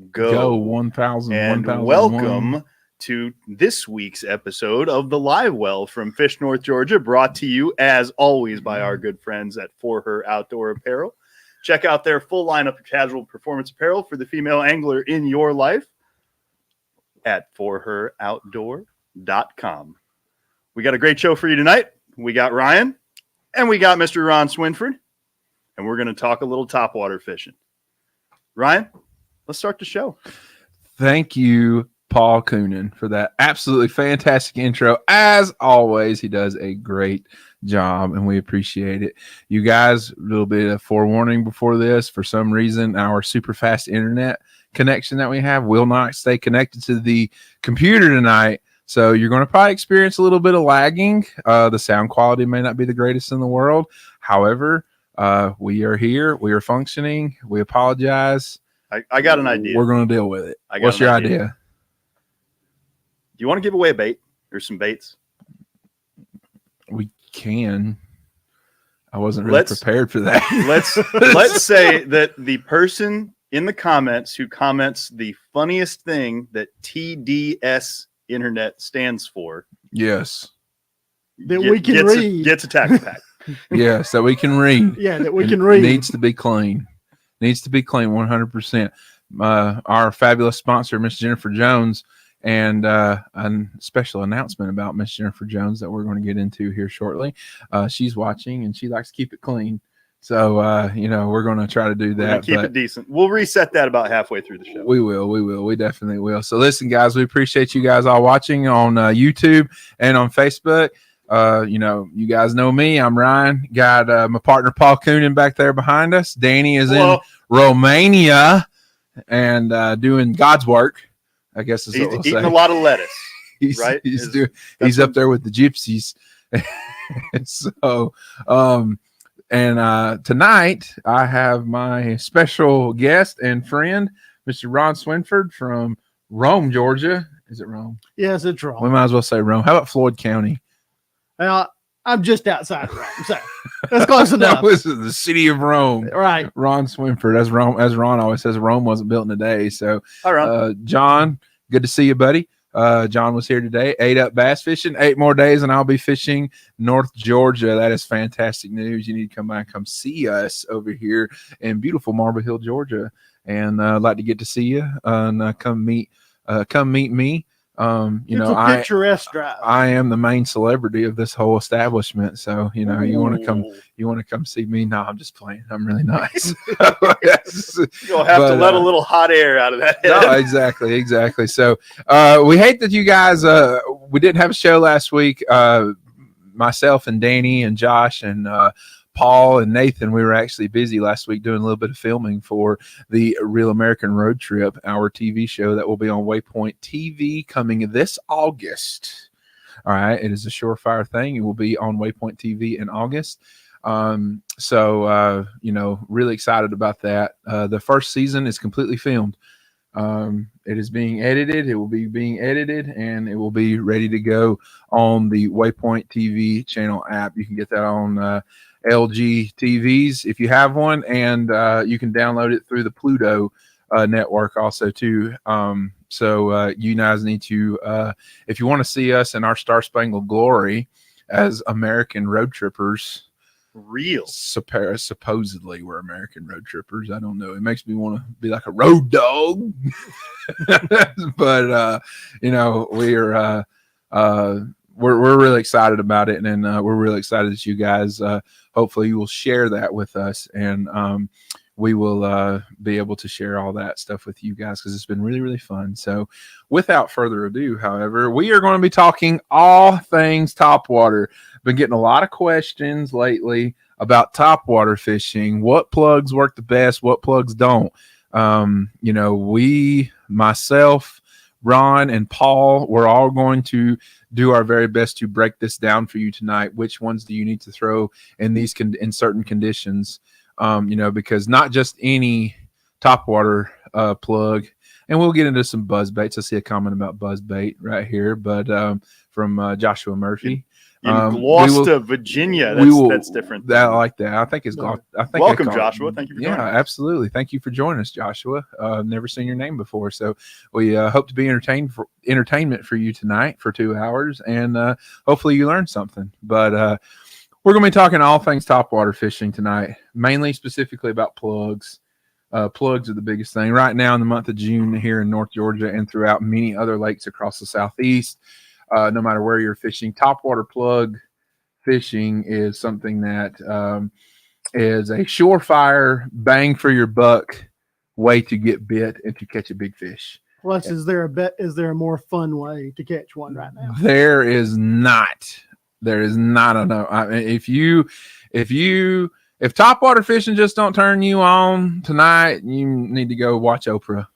Go 1,000. And 1,001. welcome to this week's episode of The Live Well from Fish North, Georgia, brought to you, as always, by our good friends at For Her Outdoor Apparel. Check out their full lineup of casual performance apparel for the female angler in your life at forheroutdoor.com. We got a great show for you tonight. We got Ryan and we got Mr. Ron Swinford, and we're going to talk a little topwater fishing. Ryan, let's start the show. Thank you, Paul Coenen, for that absolutely fantastic intro. As always, he does a great job, and we appreciate it. You guys, a little bit of forewarning before this. For some reason, our super fast internet connection that we have will not stay connected to the computer tonight. So you're going to probably experience a little bit of lagging. The sound quality may not be the greatest in the world. However, we are here. We are functioning. We apologize. I got an idea. We're going to deal with it. What's your idea? Do you want to give away a bait or some baits? We can. I wasn't really prepared for that. Let's say that the person in the comments who comments the funniest thing that TDS Internet stands for. Yes. That we can read. Gets a tackle pack. Yes, that we can read. Yeah, that we can read. Needs to be clean. Needs to be clean 100%. Our fabulous sponsor, Miss Jennifer Jones, and a special announcement about Miss Jennifer Jones that we're going to get into here shortly. She's watching, and she likes to keep it clean. So, we're going to try to do that. Keep it decent. We'll reset that about halfway through the show. We will. We definitely will. So listen, guys, we appreciate you guys all watching on YouTube and on Facebook. You guys know me. I'm Ryan. Got my partner Paul Coenen back there behind us. Danny is in Romania and doing God's work, I guess is what we'll eating say. A lot of lettuce. He's He's up there with the gypsies. So, tonight I have my special guest and friend, Mr. Ron Swinford from Rome, Georgia. Is it Rome? Yes, it's Rome. We might as well say Rome. How about Floyd County? I'm just outside of Rome, so that's close enough. This is the city of Rome. Right. Ron Swinford, as Ron always says, Rome wasn't built in a day. So, hi, Ron. John, good to see you, buddy. John was here today, 8 up bass fishing, 8 more days, and I'll be fishing North Georgia. That is fantastic news. You need to come by and come see us over here in beautiful Marble Hill, Georgia. And I'd like to get to see you and come meet me. It's a picturesque drive. I am the main celebrity of this whole establishment. So, you want to come see me. No, I'm just playing. I'm really nice. You'll have to let a little hot air out of that head. No, exactly. So, we hate that you guys, we didn't have a show last week. Myself and Danny and Josh and, Paul and Nathan, we were actually busy last week doing a little bit of filming for the Real American Road Trip, our TV show that will be on Waypoint TV coming this August. All right. It is a surefire thing. It will be on Waypoint TV in August. Really excited about that. The first season is completely filmed. It is being edited. It will be being edited, and it will be ready to go on the Waypoint TV channel app. You can get that on LG TVs if you have one, and you can download it through the Pluto network also too. So you guys need to, if you want to see us in our Star Spangled Glory as American road trippers. Supposedly we're American road trippers. I don't know. It makes me want to be like a road dog. But we're really excited about it, and we're really excited that you guys hopefully you will share that with us, and we will be able to share all that stuff with you guys because it's been really, really fun. So without further ado, however, we are going to be talking all things topwater. Been getting a lot of questions lately about topwater fishing. What plugs work the best? What plugs don't? Myself, Ron, and Paul, we're all going to do our very best to break this down for you tonight. Which ones do you need to throw in these in certain conditions? Because not just any topwater plug, and we'll get into some buzz baits. I see a comment about buzz bait right here, but from Joshua Murphy. In Gloucester, Virginia. That's different. I like that. I think it's Gloucester. Welcome, Joshua. Thank you for joining us. Yeah, absolutely. Thank you for joining us, Joshua. Never seen your name before, so we hope to be entertainment for you tonight for 2 hours, and hopefully you learned something. But we're going to be talking all things topwater fishing tonight, mainly specifically about plugs. Plugs are the biggest thing right now in the month of June here in North Georgia and throughout many other lakes across the southeast. No matter where you're fishing, topwater plug fishing is something that is a surefire bang for your buck way to get bit and to catch a big fish. Plus, is there a more fun way to catch one right now? There is not. There is not enough. I mean, if topwater fishing just don't turn you on tonight, you need to go watch Oprah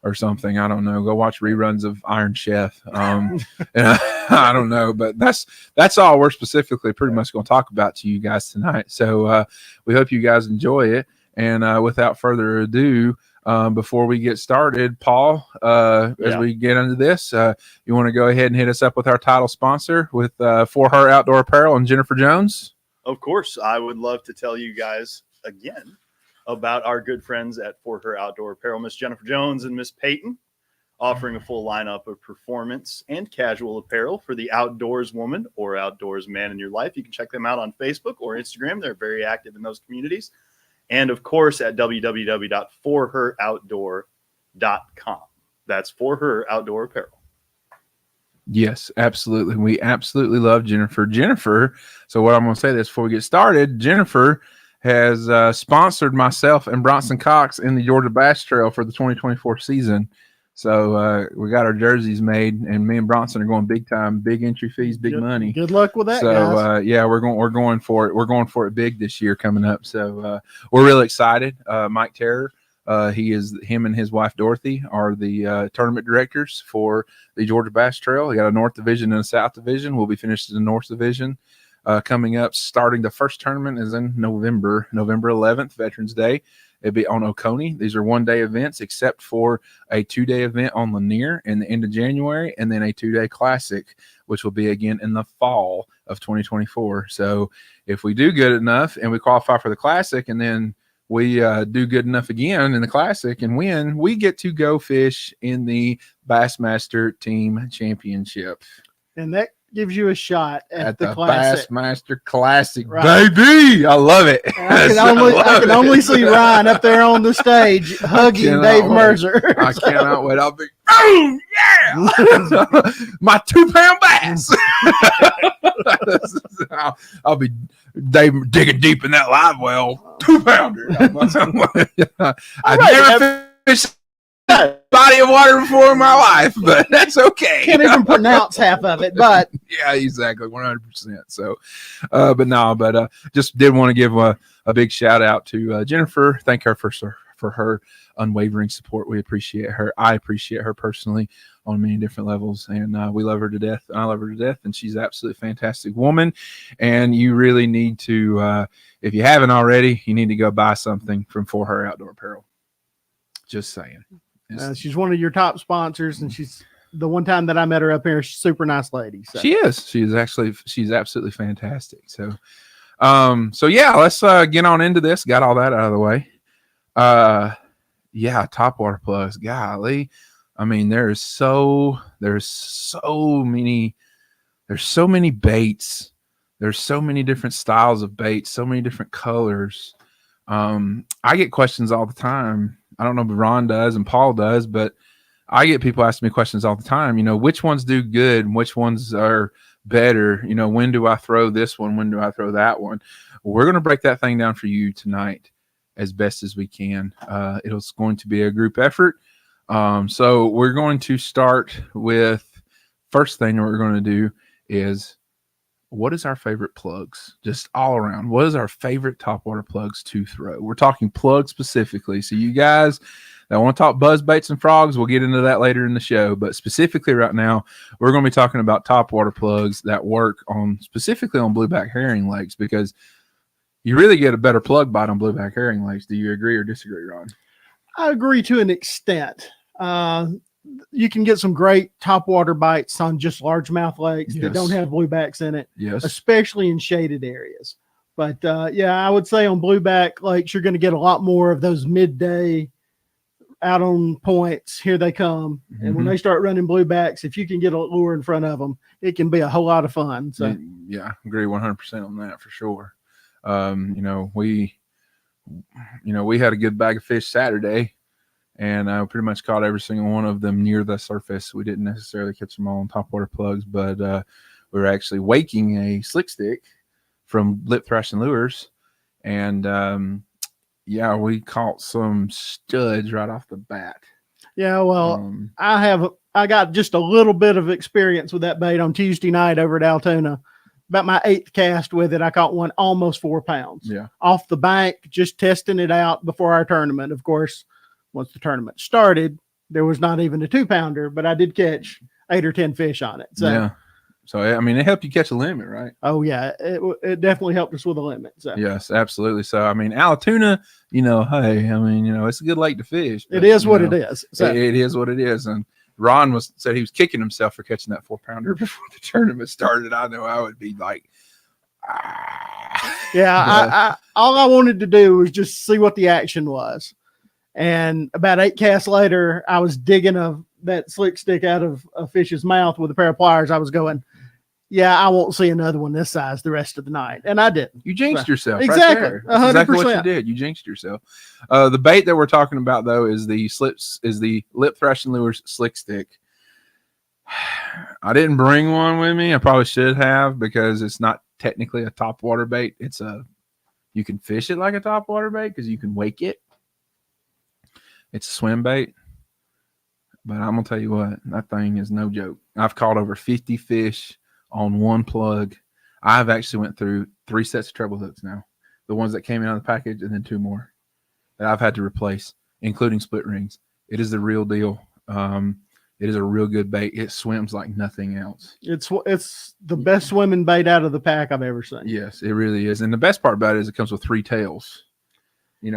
or something. I don't know. Go watch reruns of Iron Chef. And I don't know, but that's all we're specifically pretty much going to talk about to you guys tonight. So we hope you guys enjoy it. And without further ado, before we get started, Paul, as we get into this, you want to go ahead and hit us up with our title sponsor with For Her Outdoor Apparel and Jennifer Jones? Of course. I would love to tell you guys again about our good friends at For Her Outdoor Apparel, Miss Jennifer Jones and Miss Peyton, offering a full lineup of performance and casual apparel for the outdoors woman or outdoors man in your life. You can check them out on Facebook or Instagram. They're very active in those communities. And, of course, at www.forheroutdoor.com. That's For Her Outdoor Apparel. Yes, absolutely. We absolutely love Jennifer. So what I'm going to say this before we get started, Jennifer has sponsored myself and Bronson Cox in the Georgia Bass Trail for the 2024 season. So we got our jerseys made, and me and Bronson are going big time, big entry fees, big money. Good luck with that, so, guys. Yeah, we're going for it. We're going for it big this year coming up. So we're really excited. Mike Terror, him and his wife Dorothy are the tournament directors for the Georgia Bass Trail. We got a North Division and a South Division. We'll be finished in the North Division coming up. Starting the first tournament is in November 11th, Veterans Day. It'll be on Oconee. These are one-day events except for a 2-day event on Lanier in the end of January, and then a 2-day classic, which will be again in the fall of 2024. So if we do good enough and we qualify for the classic, and then we do good enough again in the classic and win, we get to go fish in the Bassmaster Team Championship. And that gives you a shot at the classic. Bassmaster Classic, right. Baby. I love it. I can only see Ryan up there on the stage hugging Dave Mercer. I cannot wait. I'll be, boom, yeah! My 2-pound bass. I'll be Dave digging deep in that live well. 2-pounder. I've never fished body of water before in my life, but that's okay. Can't even pronounce half of it, but yeah, exactly, 100%. So, just did want to give a big shout out to Jennifer. Thank her for her unwavering support. We appreciate her. I appreciate her personally on many different levels, and we love her to death. I love her to death, and she's an absolutely fantastic woman. And you really need to, if you haven't already, you need to go buy something from For Her Outdoor Apparel. Just saying. She's one of your top sponsors, and she's the one time that I met her up here. She's a super nice lady. So. She is. She's absolutely fantastic. So, yeah, let's get on into this. Got all that out of the way. Yeah, topwater plugs. Golly, I mean, there's so many baits. There's so many different styles of baits. So many different colors. I get questions all the time. I don't know if Ron does and Paul does, but I get people asking me questions all the time. You know, which ones do good and which ones are better? You know, when do I throw this one? When do I throw that one? We're going to break that thing down for you tonight as best as we can. It's going to be a group effort. So we're going to start with first thing we're going to do is what is our favorite plugs just all around? What is our favorite topwater plugs to throw? We're talking plugs specifically. So you guys that want to talk buzz baits and frogs, we'll get into that later in the show. But specifically right now, we're going to be talking about topwater plugs that work specifically on blueback herring lakes, because you really get a better plug bite on blueback herring lakes. Do you agree or disagree, Ron? I agree to an extent. you can get some great topwater bites on just largemouth lakes that Yes. don't have bluebacks in it, Yes. especially in shaded areas. But I would say on blueback lakes, you're going to get a lot more of those midday out on points. Here they come. And when they start running bluebacks, if you can get a lure in front of them, it can be a whole lot of fun. So Yeah, I agree 100% on that for sure. We had a good bag of fish Saturday, and I pretty much caught every single one of them near the surface. We didn't necessarily catch them all on topwater plugs, but we were actually waking a slick stick from lip thrashing lures, and we caught some studs right off the bat. yeah, well, I got just a little bit of experience with that bait on Tuesday night over at Altoona. About my 8th cast with it, I caught one almost 4 pounds. Yeah. Off the bank, just testing it out before our tournament. Of course, once the tournament started, there was not even a 2-pounder, but I did catch 8 or 10 fish on it. So, yeah. So, I mean, it helped you catch a limit, right? oh, yeah, it definitely helped us with a limit. So. Yes, absolutely. So, I mean, Altoona, it's a good lake to fish. It is what it is. So. It is what it is. And Ron said he was kicking himself for catching that 4-pounder before the tournament started. I know I would be like, Yeah, all I wanted to do was just see what the action was. And about 8 casts later, I was digging that slick stick out of a fish's mouth with a pair of pliers. I was going, yeah, I won't see another one this size the rest of the night. And I didn't. You jinxed yourself. Exactly. Right there. That's 100%. exactly what you did. You jinxed yourself. The bait that we're talking about, though, is the lip thrashing lures slick stick. I didn't bring one with me. I probably should have, because it's not technically a topwater bait. You can fish it like a topwater bait because you can wake it. It's a swim bait. But I'm going to tell you what, that thing is no joke. I've caught over 50 fish on one plug. I've actually went through 3 sets of treble hooks now. The ones that came in on the package, and then 2 more that I've had to replace, including split rings. It is the real deal. It is a real good bait. It swims like nothing else. It's the best swimming bait out of the pack I've ever seen. Yes, it really is. And the best part about it is it comes with 3 tails.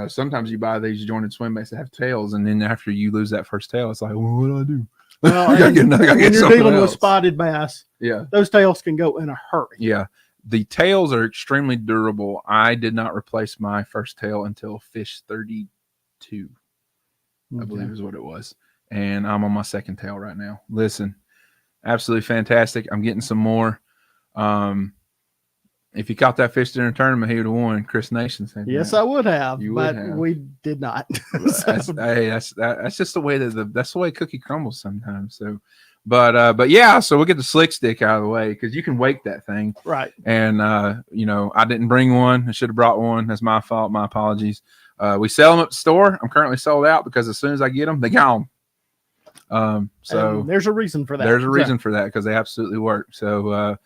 Sometimes you buy these jointed swim baits that have tails, and then after you lose that first tail, it's like, well, what do I do? Well, when you're dealing with spotted bass, those tails can go in a hurry. Yeah. The tails are extremely durable. I did not replace my first tail until fish 32, I believe is what it was. And I'm on my second tail right now. Listen, absolutely fantastic. I'm getting some more. If you caught that fish during a tournament, he would have won. Chris Nation. Yes, I would have, but we did not. That's just the way that's the way cookie crumbles sometimes. So, but yeah, so we'll get the slick stick out of the way, because you can wake that thing, right? And I didn't bring one. I should have brought one. That's my fault. My apologies. We sell them at the store. I'm currently sold out because as soon as I get them, they're gone. So and there's a reason for that. There's a reason for that, because they absolutely work. So,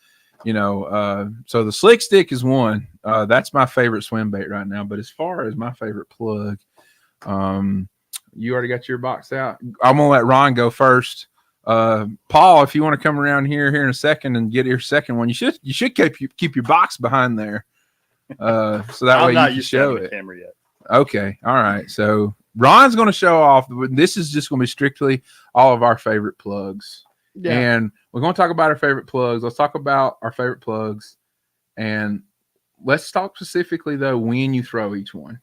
so the slick stick is one. That's my favorite swim bait right now. But as far as my favorite plug, you already got your box out. I'm gonna let Ron go first. Paul, if you want to come around here in a second and get your second one, you should keep your box behind there. So that way you can show it. Camera yet. Okay, all right. So Ron's going to show off. This is just going to be strictly all of our favorite plugs. Yeah. And we're going to talk about our favorite plugs. Let's talk about our favorite plugs. And let's talk specifically, though, when you throw each one.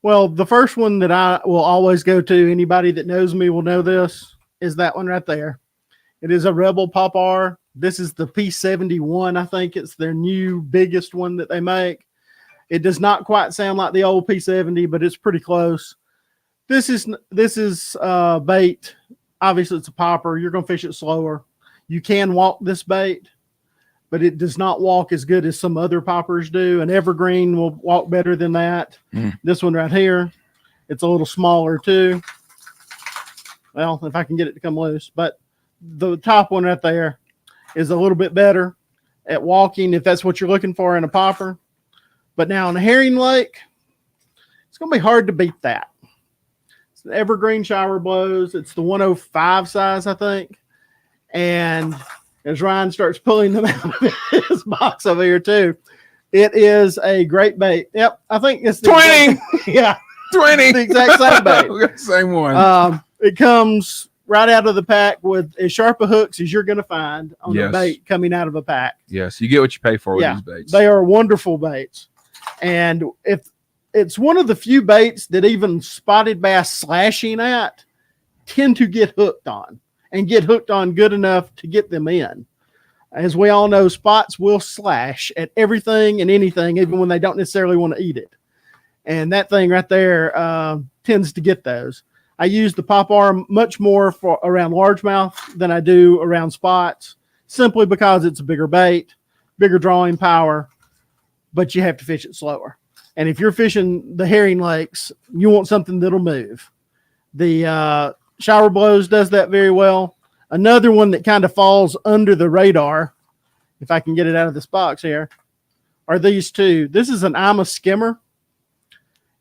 Well, the first one that I will always go to, anybody that knows me will know this, is that one right there. It is a Rebel Pop R. This is the P71. I think it's their new biggest one that they make. It does not quite sound like the old P70, but it's pretty close. This is bait. Obviously, it's a popper. You're going to fish it slower. You can walk this bait, but it does not walk as good as some other poppers do. An evergreen will walk better than that. This one right here, it's a little smaller too. Well, if I can get it to come loose. But the top one right there is a little bit better at walking, if that's what you're looking for in a popper. But now in a herring lake, it's going to be hard to beat that. It's the evergreen shower blows. It's the 105 size, I think. And as Ryan starts pulling them out of his box over here too, it is a great bait. Yep, I think it's the 20. Yeah, 20. the exact same bait. We got the same one. It comes right out of the pack with as sharp a hooks as you're going to find on a bait coming out of a pack. Yes, you get what you pay for with these baits. They are wonderful baits. And if it's one of the few baits that even spotted bass slashing at tend to get hooked on and get hooked on good enough to get them in. As we all know, spots will slash at everything and anything, even when they don't necessarily want to eat it. And that thing right there tends to get those. I use the pop arm much more for around largemouth than I do around spots, simply because it's a bigger bait, bigger drawing power, but you have to fish it slower. And if you're fishing the herring lakes, you want something that'll move. The Shower Blows does that very well. Another one that kind of falls under the radar, if I can get it out of this box here, are these two. This is an I'm a skimmer.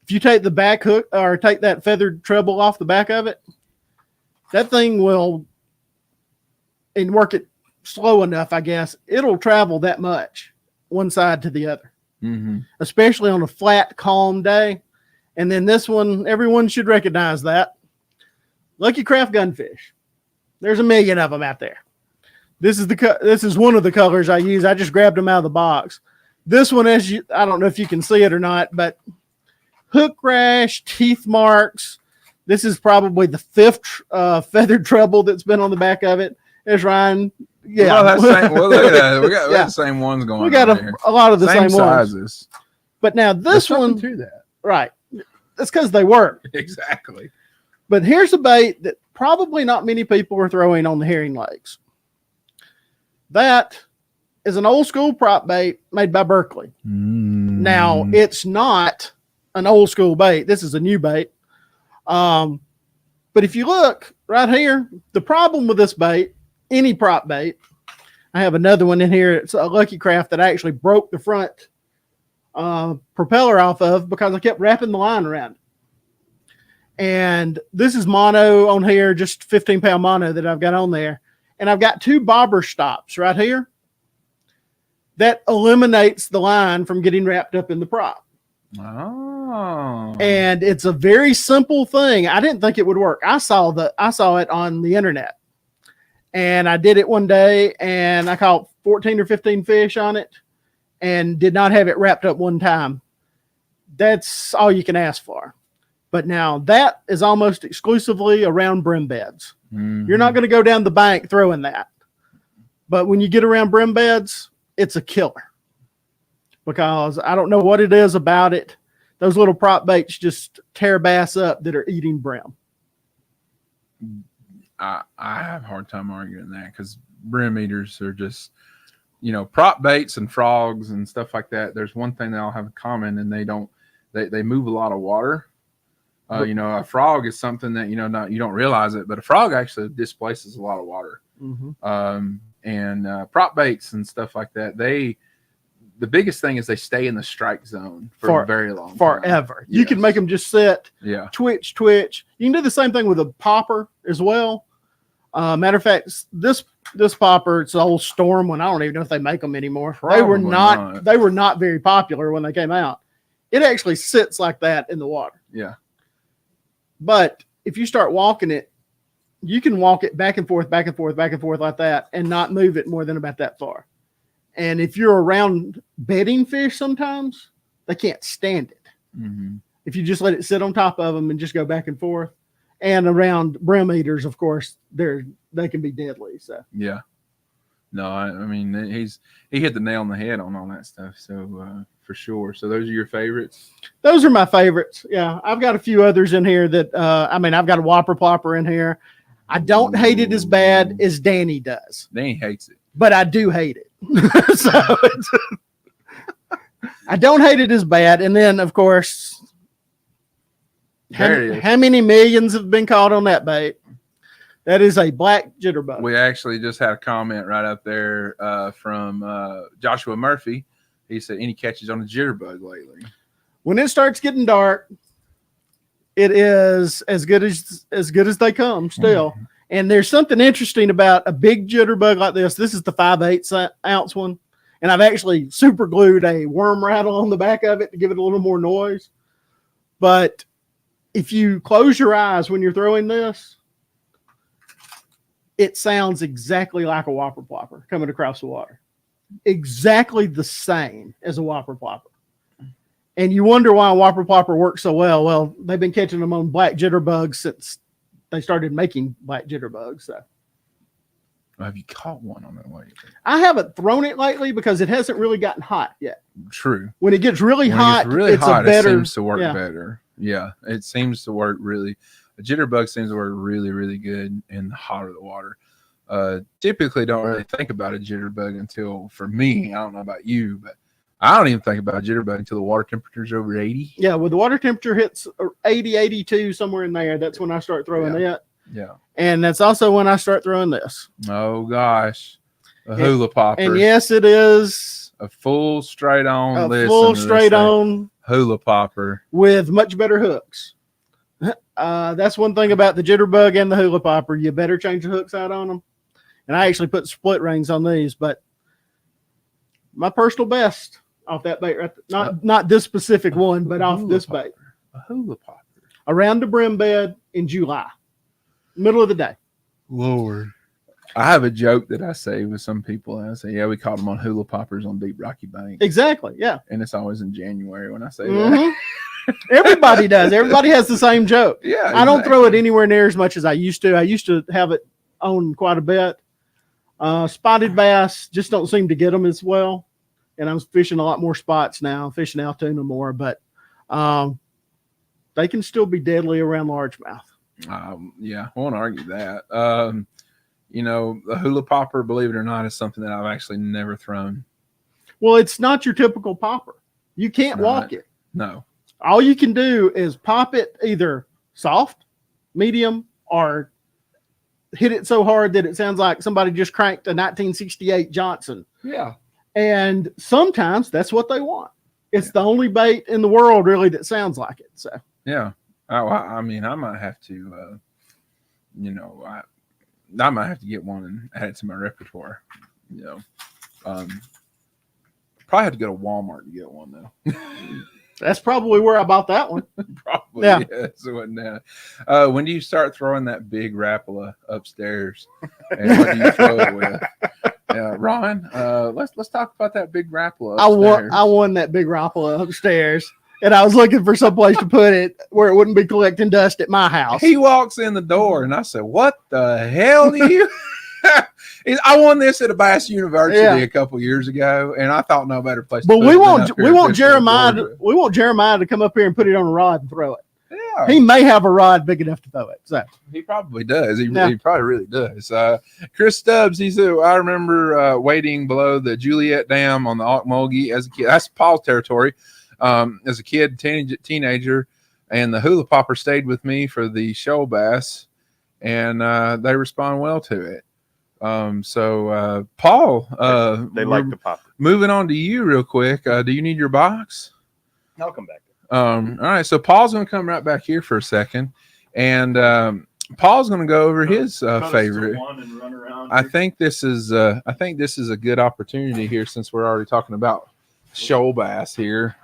If you take the back hook or take that feathered treble off the back of it, that thing will, and work it slow enough, I guess, it'll travel that much one side to the other, especially on a flat, calm day. And then this one, everyone should recognize that. Lucky Craft Gunfish. There's a million of them out there. This is one of the colors I use. I just grabbed them out of the box. This one, I don't know if you can see it or not, but hook rash, teeth marks. This is probably the fifth feathered treble that's been on the back of it. There's Ryan. Yeah. Well, look at that. We got the same ones going on. We got a lot of the same sizes. Ones. But now this one, to that. Right. That's because they work. Exactly. But here's a bait that probably not many people are throwing on the herring lakes. That is an old school prop bait made by Berkeley. Now, it's not an old school bait. This is a new bait. But if you look right here, the problem with this bait, any prop bait, I have another one in here. It's a Lucky Craft that I actually broke the front propeller off of because I kept wrapping the line around it. And this is mono on here, just 15-pound mono that I've got on there. And I've got two bobber stops right here. That eliminates the line from getting wrapped up in the prop. Oh. And it's a very simple thing. I didn't think it would work. I saw it on the internet. And I did it one day and I caught 14 or 15 fish on it and did not have it wrapped up one time. That's all you can ask for. But now that is almost exclusively around brim beds. You're not going to go down the bank throwing that. But when you get around brim beds, it's a killer. Because I don't know what it is about it. Those little prop baits just tear bass up that are eating brim. I have a hard time arguing that because brim eaters are just, prop baits and frogs and stuff like that. There's one thing they all have in common, and they move a lot of water. A frog is something that, you don't realize it, but a frog actually displaces a lot of water. And prop baits and stuff like that, the biggest thing is they stay in the strike zone for a very long time. Forever. You can make them just sit, twitch. You can do the same thing with a popper as well. Matter of fact, this popper, it's an old Storm one. I don't even know if they make them anymore. Probably they were not very popular when they came out. It actually sits like that in the water. Yeah. But if you start walking it, you can walk it back and forth like that and not move it more than about that far. And if you're around bedding fish sometimes, they can't stand it. If you just let it sit on top of them and just go back and forth. And around brim eaters, of course, they can be deadly. So yeah. No, I mean, he hit the nail on the head on all that stuff. So for sure. So those are your favorites? Those are my favorites. Yeah. I've got a few others in here that, I've got a Whopper Plopper in here. I don't hate it as bad as Danny does. Danny hates it. But I do hate it. I don't hate it as bad. And then, of course, how many millions have been caught on that bait? That is a black jitterbug. We actually just had a comment right up there from Joshua Murphy. He said, any catches on a jitterbug lately? When it starts getting dark, it is as good as they come still. And there's something interesting about a big jitterbug like this. This is the 5/8 ounce one. And I've actually super glued a worm rattle on the back of it to give it a little more noise. But if you close your eyes when you're throwing this, it sounds exactly like a whopper plopper coming across the water. Exactly the same as a whopper plopper. And you wonder why a whopper plopper works so well. Well, they've been catching them on black jitterbugs since they started making black jitterbugs. So Have you caught one on that way? I haven't thrown it lately because it hasn't really gotten hot yet. True. When it gets really When hot, it's really hot, a better, it seems to work yeah. better. Yeah, it seems to work really. A jitterbug seems to work really, really good in the hotter the water. Typically don't really think about a jitterbug until, for me, I don't know about you, but I don't even think about a jitterbug until the water temperature is over 80. Yeah, when the water temperature hits 80, 82, somewhere in there, that's when I start throwing it. Yeah. And that's also when I start throwing this. Oh, gosh. A hula popper. And yes, it is a full straight on. a full straight on hula popper with much better hooks. That's one thing about the jitterbug and the hula popper. You better change the hooks out on them. And I actually put split rings on these, but my personal best off that bait, not this specific one, but off this bait. A hula popper. Around the brim bed in July, middle of the day. Lord. I have a joke that I say with some people. And I say, yeah, we caught them on hula poppers on Deep Rocky Bank. Exactly, yeah. And it's always in January when I say Mm-hmm. that. Everybody does. Everybody has the same joke. Yeah, I don't throw it anywhere near as much as I used to. I used to have it on quite a bit. Spotted bass just don't seem to get them as well. And I'm fishing a lot more spots now, fishing Altoona more, but they can still be deadly around largemouth. Yeah, I won't argue that. You know, the hula popper, believe it or not, is something that I've actually never thrown. Well, it's not your typical popper. You can't walk it. No. All you can do is pop it either soft, medium, or hit it so hard that it sounds like somebody just cranked a 1968 Johnson. Yeah. And sometimes that's what they want. It's the only bait in the world really that sounds like it. So yeah. I mean, I might have to, I might have to get one and add it to my repertoire. You know, probably have to go to Walmart to get one though. that's probably where I bought that one. Probably. Yeah. Yes, when do you start throwing that big Rapala upstairs? And what do you throw it with? Ron, let's talk about that big Rapala upstairs. I won that big Rapala upstairs. And I was looking for some place to put it where it wouldn't be collecting dust at my house. He walks in the door, and I said, "What the hell do you?" I won this at a Bass University a couple years ago, and I thought no better place. But we want Jeremiah to come up here and put it on a rod and throw it. Yeah, he may have a rod big enough to throw it. So he probably does. He probably really does. Chris Stubbs, I remember waiting below the Juliet Dam on the Ocmulgee as a kid. That's Paul's territory. As a kid, teenager, and the hula popper stayed with me for the shoal bass, and they respond well to it. So Paul, they like the popper. Moving on to you real quick. Do you need your box? I'll come back. All right. So Paul's going to come right back here for a second, and Paul's going to go over his favorite. And run around I think this is a good opportunity here since we're already talking about shoal bass here.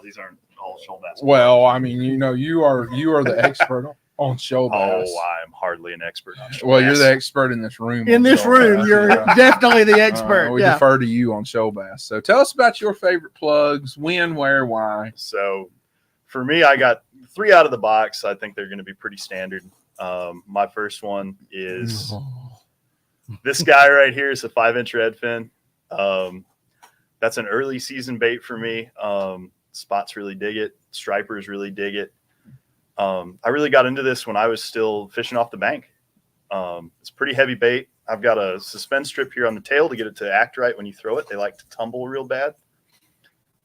These aren't all shoal bass. Well, I mean, you are the expert on shoal bass. Oh, I'm hardly an expert on shoal Well, bass. you're the expert in this room. in this room, you're definitely the expert. We defer to you on shoal bass. So tell us about your favorite plugs, when, where, why. So for me, I got 3 out of the box. I think they're going to be pretty standard. My first one is this guy right here is a 5-inch redfin. That's an early season bait for me. Spots really dig it. Stripers really dig it. I really got into this when I was still fishing off the bank. It's pretty heavy bait. I've got a suspend strip here on the tail to get it to act right when you throw it. They like to tumble real bad.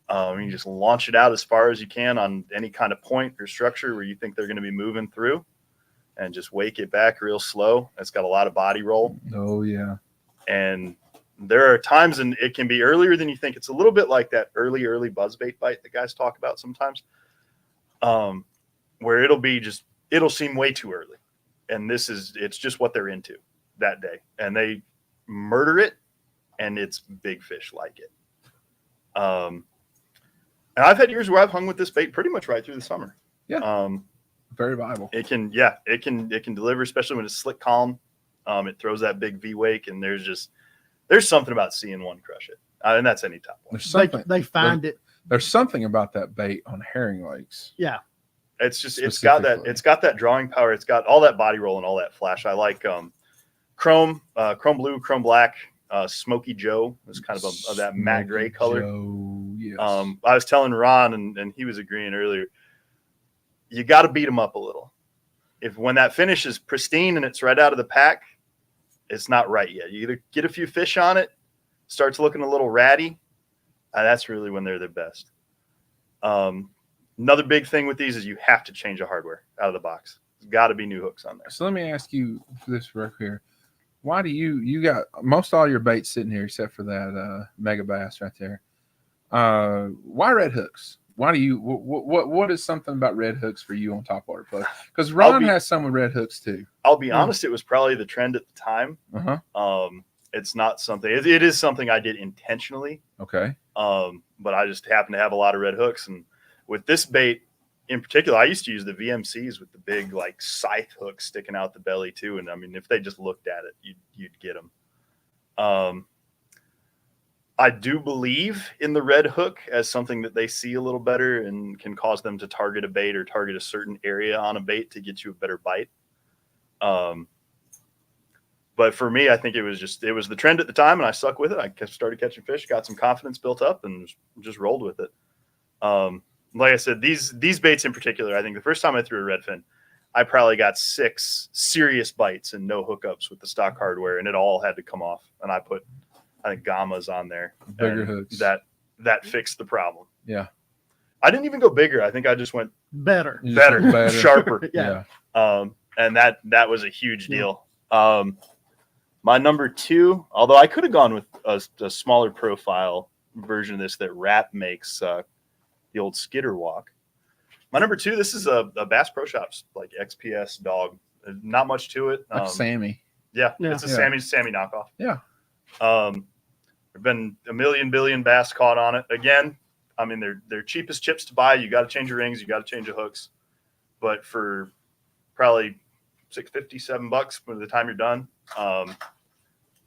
You just launch it out as far as you can on any kind of point or structure where you think they're going to be moving through, and just wake it back real slow. It's got a lot of body roll. Oh, yeah. And there are times, and it can be earlier than you think. It's a little bit like that early buzzbait bite that guys talk about sometimes, where it'll seem way too early. And it's just what they're into that day. And they murder it, and it's big fish like it. And I've had years where I've hung with this bait pretty much right through the summer. Yeah. Very viable. It can deliver, especially when it's slick calm. It throws that big V wake, and there's something about seeing one crush it, and that's any top one. They find it. There's something about that bait on herring lakes. Yeah, it's got that drawing power. It's got all that body roll and all that flash. I like chrome blue, chrome black. Smoky Joe is kind of that matte gray color. Joe, yes. I was telling Ron, and he was agreeing earlier. You got to beat them up a little. When that finish is pristine and it's right out of the pack, it's not right yet. You either get a few fish on it, starts looking a little ratty, and that's really when they're their best. Another big thing with these is you have to change the hardware out of the box. There's got to be new hooks on there. So let me ask you this right here. Why do you got most all your baits sitting here except for that mega bass right there? Why red hooks? Why do you what is something about red hooks for you on Topwater Plug? Because Ron has some with red hooks too. I'll be honest, it was probably the trend at the time. It's not something. It is something I did intentionally. Okay. But I just happen to have a lot of red hooks, and with this bait in particular, I used to use the VMCs with the big like scythe hooks sticking out the belly too. And I mean, if they just looked at it, you'd get them. I do believe in the red hook as something that they see a little better and can cause them to target a bait or target a certain area on a bait to get you a better bite. But for me, I think it was the trend at the time, and I stuck with it. I started catching fish, got some confidence built up, and just rolled with it. Like I said, these baits in particular, I think the first time I threw a redfin, I probably got 6 serious bites and no hookups with the stock hardware, and it all had to come off. And I put, I think, gammas on there. Bigger hooks. That fixed the problem. Yeah. I didn't even go bigger. I think I just went better, sharper. Yeah. And that was a huge deal. My number 2, although I could have gone with a smaller profile version of this that Rap makes, the old Skitter Walk. My number 2, this is a Bass Pro Shops like XPS dog. Not much to it. Like Sammy. Yeah, it's a Sammy knockoff. Yeah. There've been a million billion bass caught on it. Again, I mean they're cheapest chips to buy. You got to change your rings, you got to change the hooks. But for probably $6.50, $7 by the time you're done,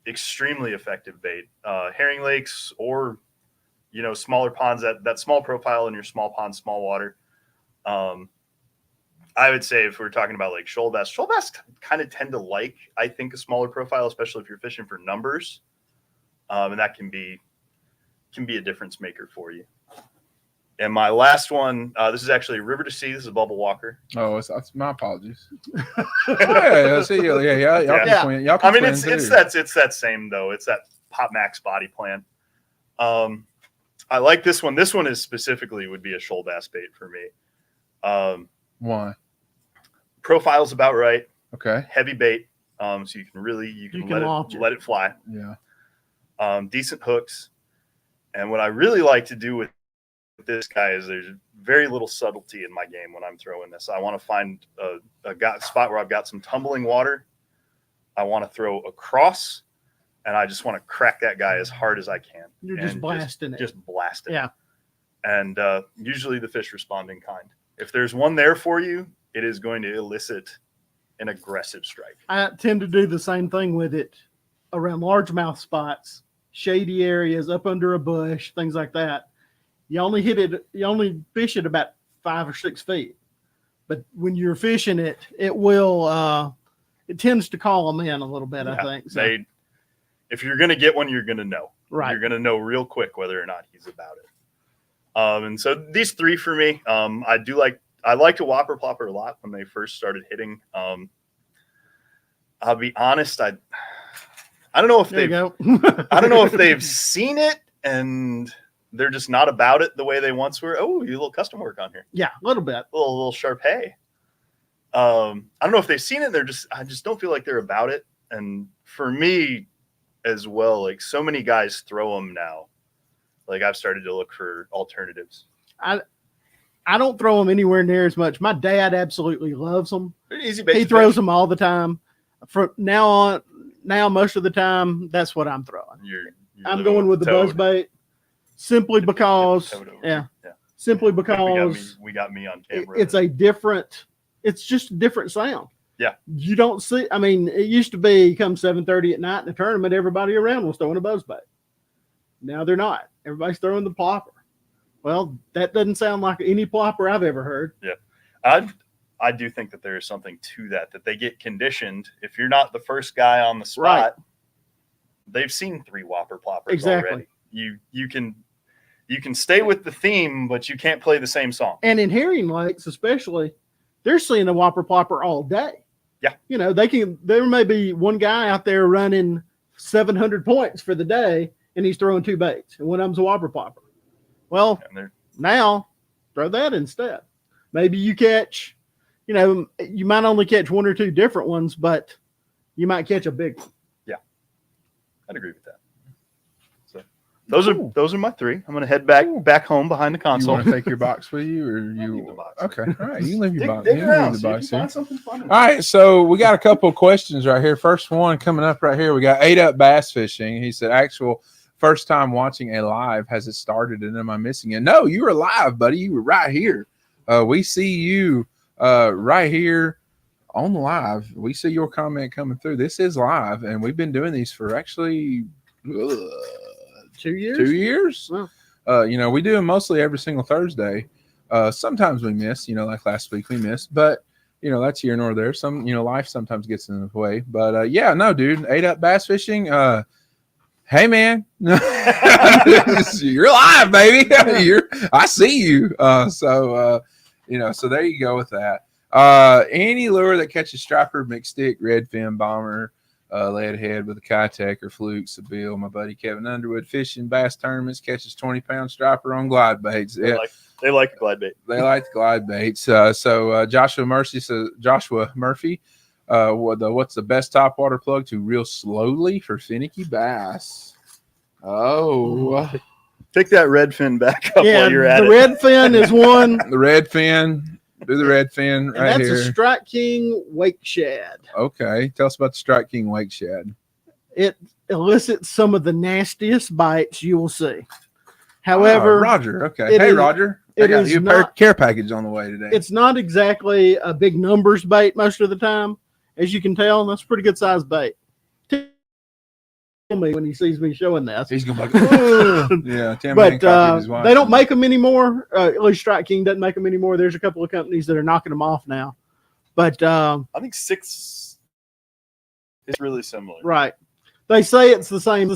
extremely effective bait. Herring lakes or smaller ponds, that small profile in your small pond, small water. I would say if we're talking about like shoal bass kind of tend to like, I think, a smaller profile, especially if you're fishing for numbers. And that can be a difference maker for you. And my last one, this is actually River to Sea. This is a bubble walker. Oh, it's my apologies. Y'all can twin. Y'all can I mean, twin it's that same though. It's that Pop Max body plan. I like this one. This one is specifically would be a shoal bass bait for me. Why? Profile's about right. Okay. Heavy bait. So you can let it fly. Yeah. Decent hooks. And what I really like to do with this guy is there's very little subtlety in my game when I'm throwing this. I want to find a spot where I've got some tumbling water. I want to throw across, and I just want to crack that guy as hard as I can. You're just blasting it. Just blasting it. And usually the fish respond in kind. If there's one there for you, it is going to elicit an aggressive strike. I tend to do the same thing with it around largemouth spots, shady areas, up under a bush, things like that. You only fish it about 5 or 6 feet. But when you're fishing it, it will it tends to call them in a little bit, I think. So. If you're going to get one, you're going to know. Right. You're going to know real quick whether or not he's about it. And so these 3 for me, I liked a whopper plopper a lot when they first started hitting. I'll be honest, I don't know if I don't know if they've seen it and they're just not about it the way they once were. Oh, you little custom work on here. Yeah, a little bit. A little sharp hay. I don't know if they've seen it. I just don't feel like they're about it. And for me as well, like so many guys throw them now. Like I've started to look for alternatives. I don't throw them anywhere near as much. My dad absolutely loves them. They're easy bait. He throws them all the time. From now on, most of the time, that's what I'm throwing. I'm going with the buzz bait simply because, simply because we got me on camera. It's just a different sound. Yeah. You don't see, I mean, it used to be come 7:30 at night in the tournament, everybody around was throwing a buzzbait. Now they're not. Everybody's throwing the plopper. Well, that doesn't sound like any plopper I've ever heard. Yeah. I do think that there is something to that they get conditioned. If you're not the first guy on the spot, Right. they've seen 3 whopper ploppers Exactly. already. You can stay with the theme, but you can't play the same song. And in herring lakes, especially, they're seeing a whopper plopper all day. Yeah. You know, there may be one guy out there running 700 points for the day, and he's throwing 2 baits, and one of them's a whopper plopper. Well, now throw that instead. Maybe you catch, you know, you might only catch 1 or 2 different ones, but you might catch a big one. Yeah, I'd agree with that. So those are my 3. I'm gonna head back home behind the You console. want to take your box with you, or leave you? the box. Okay, all right. You can leave your box. Dig You can around, leave the see if box you here. find something fun. All right, so we got a couple of questions right here. First one coming up right here. We got 8 Up Bass Fishing. He said, actual first time watching a live. Has it started and am I missing it? No, you were live, buddy. You were right here. We see you right here on the live. We see your comment coming through. This is live, and we've been doing these for actually 2 years. 2 years. Wow. You know, we do them mostly every single Thursday. Sometimes we miss, you know, like last week we missed, but you know, that's here nor there. Some, you know, life sometimes gets in the way. But yeah, no, dude, 8 Up Bass Fishing. Hey man, you're live, baby. I see you. You know, so there you go with that. Any lure that catches striper, mixed stick, redfin, bomber, lead head with a Kitech or fluke, Seville. My buddy Kevin Underwood fishing bass tournaments catches 20-pound striper on glide baits. They like glide bait. They like the glide baits. So Joshua Murphy. What's the best topwater plug to reel slowly for finicky bass? Oh, Take that red fin back up while you're at the it. red fin is one. the red fin. Do the red fin And right that's here. a Strike King wake shad. Okay, tell us about the Strike King wake shad. It elicits some of the nastiest bites you will see. However, Roger. Okay, hey Roger, I got you a care package on the way today. It's not exactly a big numbers bait most of the time, as you can tell. That's a pretty good sized bait. Tell me when he sees me showing this. He's gonna be like, yeah. But they don't make them anymore. At least Strike King doesn't make them anymore. There's a couple of companies that are knocking them off now. But I think 6 is really similar. Right. They say it's the same.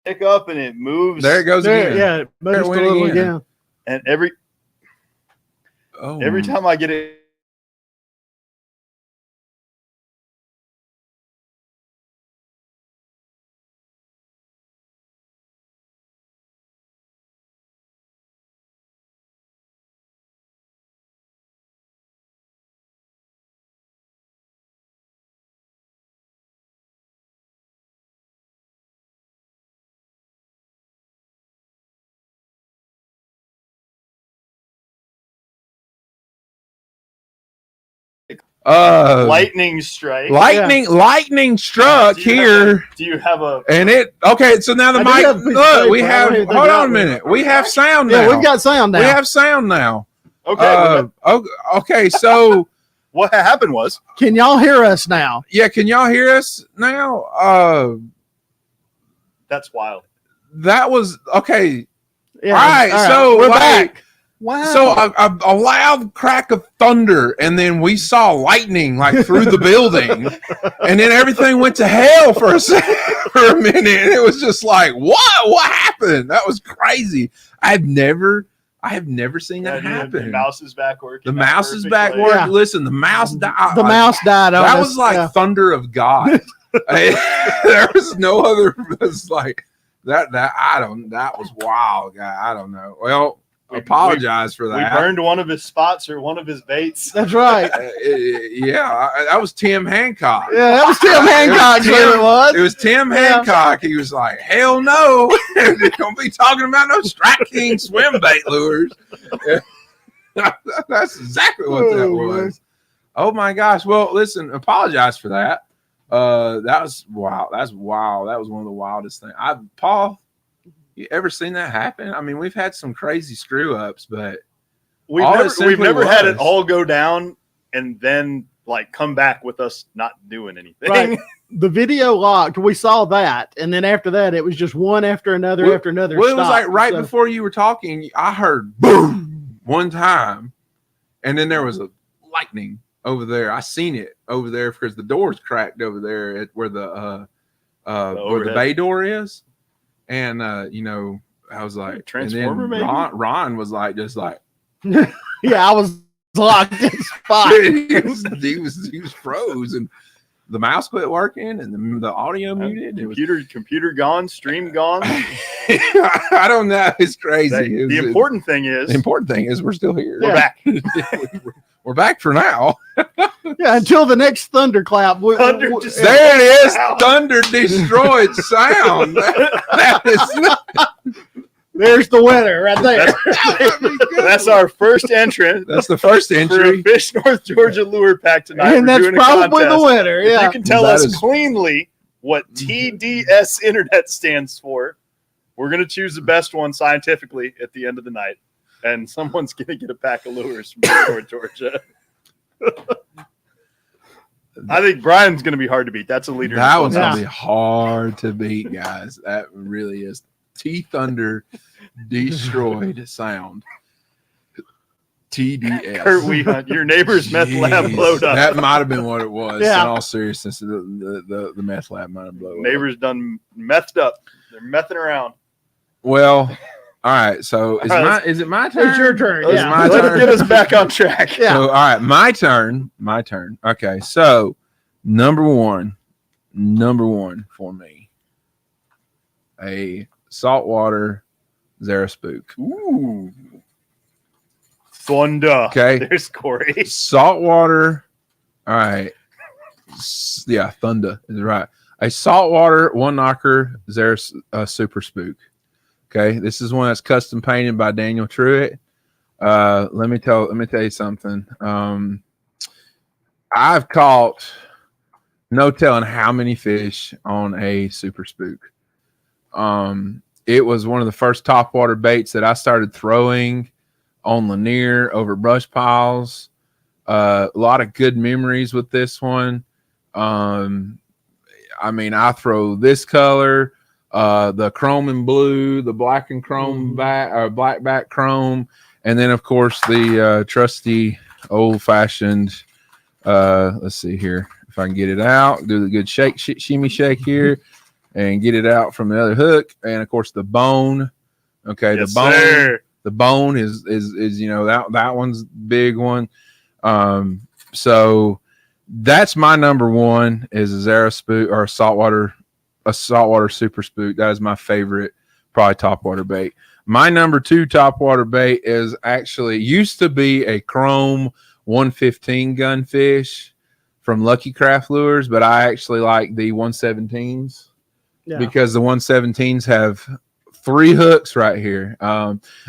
pick up and it moves. There it goes again. Yeah, it moves There it a went little again. again. And every time I get it. Lightning strike. Lightning struck here. Do you have a? And it okay. So now the I mic. do have a piece of Look, paper. we I have. don't even Hold think on a that minute. We have sound Yeah, now. we've got sound now. We have sound now. Okay. Okay. So what happened was. Can y'all hear us now? yeah, can y'all hear us now? That's wild. That was okay. Yeah. All right. So we're like, back. Wow. So a loud crack of thunder, and then we saw lightning like through the building, and then everything went to hell for a minute, and it was just like, what happened? That was crazy. I have never seen that happen. The mouse is back working. The mouse is back perfectly. working. Yeah. Listen, the mouse died. The mouse died on That us. was like Yeah. thunder of God. There was no other. It was like that. That was wild, guy. I don't know. Well. Apologize for that. We burned one of his spots or one of his baits. That's right. That was Tim Hancock. Yeah, that was Tim Hancock. It was Tim Hancock. He was like, hell no. Don't be talking about no Strike King swim bait lures. That's exactly what that was. Oh my gosh. Well, listen, apologize for that. That was wow. That's wild. That was one of the wildest things. Paul, you ever seen that happen? I mean, we've had some crazy screw ups, but we've never had it all go down and then like come back with us not doing anything. Right. The video locked. We saw that, and then after that, it was just one after another after another. Well, it was like right before you were talking, I heard boom one time, and then there was a lightning over there. I seen it over there because the door's cracked over there at where the bay door is, and I was like, Transformer, and then maybe? Ron was like, just like, yeah, I was locked in spot. he was froze, and the mouse quit working, and the audio muted. Computer gone, stream gone. I don't know. It's crazy. The important thing is we're still here. We're back. We're back for now. Yeah, until the next thunderclap. There it is. Thunder destroyed sound. That is. There's the winner right there. That's our first entrant. That's the first entry. For a Fish North Georgia lure pack tonight. And that's probably the winner. Yeah. If you can tell us cleanly what TDS Internet stands for, we're going to choose the best one scientifically at the end of the night. And someone's going to get a pack of lures from Fish North Georgia. I think Brian's going to be hard to beat. That's a leader. That one's going to be hard to beat, guys. That really is. T-Thunder destroyed sound. TDS. Kurt Wehunt, your neighbor's meth lab blowed up. That might have been what it was. Yeah. In all seriousness, the meth lab might have blown up. Neighbors done methed up. They're mething around. Well, all right. So is it my turn? It's your turn. It's Yeah. my Let's turn. get us back on track. Yeah. So, all right, my turn. Okay, so number one for me, a saltwater Spook. Ooh. Thunder. Okay. There's Corey. Saltwater. All right. Yeah, Thunder is right. A saltwater one knocker Super Spook. Okay, this is one that's custom painted by Daniel Truitt. Let me tell you something. I've caught no telling how many fish on a Super Spook. It was one of the first topwater baits that I started throwing on Lanier over brush piles. A lot of good memories with this one. I mean, I throw this color, the chrome and blue, the black and chrome black back chrome, and then of course the trusty old fashioned. Let's see here if I can get it out. Do the good shake, shimmy shake here. and get it out from the other hook. And of course the bone. Okay, Yes, the bone. sir. The bone is that one's big one. So that's my number one is a Zara spook or a saltwater super spook. That is my favorite, probably topwater bait. My number 2 topwater bait is actually used to be a chrome 115 gunfish from Lucky Craft Lures, but I actually like the 117s because the 117s have 3 hooks right here.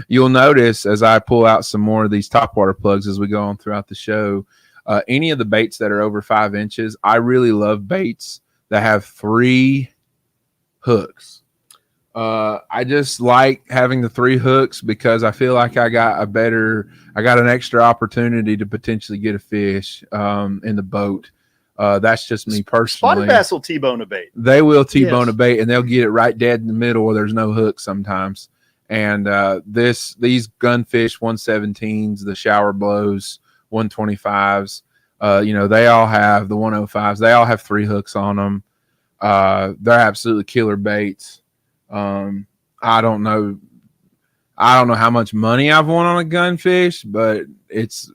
You'll notice as I pull out some more of these topwater plugs as we go on throughout the show, any of the baits that are over 5 inches, I really love baits that have 3 hooks. I just like having the 3 hooks because I feel like I got an extra opportunity to potentially get a fish in the boat. That's just me personally. Spotted bass will T-bone a bait. They will T-bone a bait, and they'll get it right dead in the middle where there's no hook sometimes. And these gunfish 117s, the shower blows 125s, they all have the 105s. They all have 3 hooks on them. They're absolutely killer baits. I don't know how much money I've won on a gunfish, but it's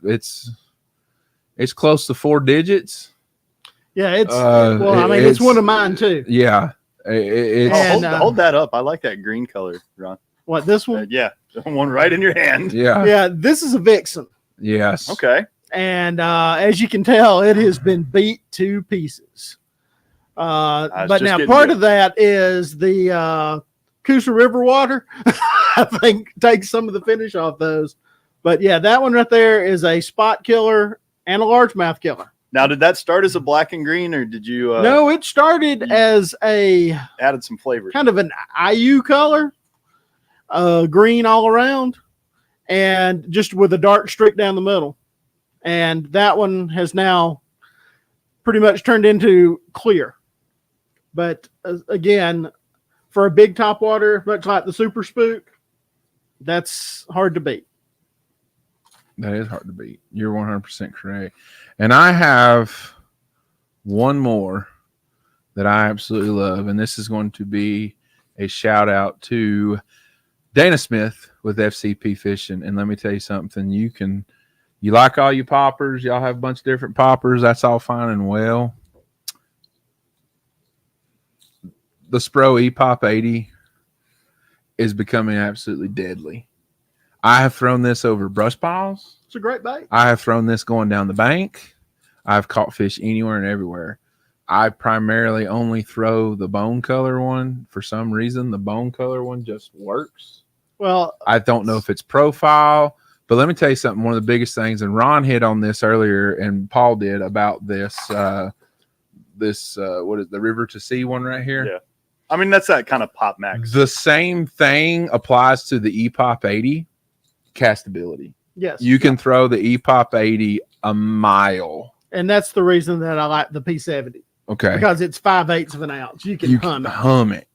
close to 4 digits. Yeah, it's one of mine too. Yeah, hold that up. I like that green color, Ron. What, this one? Yeah, the one right in your hand. Yeah. This is a vixen. Yes. Okay. And as you can tell, it has been beat to pieces. But now part of that is the Coosa River water. I think takes some of the finish off those. But yeah, that one right there is a spot killer and a largemouth killer. Now, did that start as a black and green, or did you? No, it started as added some flavor, kind of an IU color, green all around, and just with a dark streak down the middle. And that one has now pretty much turned into clear. But again, for a big topwater, much like the Super Spook, that's hard to beat. That is hard to beat. You're 100% correct. And I have one more that I absolutely love, and this is going to be a shout out to Dana Smith with FCP Fishing. And let me tell you something. You like all your poppers. Y'all have a bunch of different poppers. That's all fine and well. The Spro E-Pop 80 is becoming absolutely deadly. I have thrown this over brush piles. It's a great bait. I have thrown this going down the bank. I've caught fish anywhere and everywhere. I primarily only throw the bone color one. For some reason, the bone color one just works. Well, I don't know if it's profile, but let me tell you something. One of the biggest things, and Ron hit on this earlier, and Paul did about this. What is the River to Sea one right here? Yeah. I mean, that's that kind of Pop Max. The same thing applies to the EPOP 80 castability. Yes. You can throw the EPOP 80 a mile. And that's the reason that I like the P70. Okay. Because it's 5/8 of an ounce. You can hum it.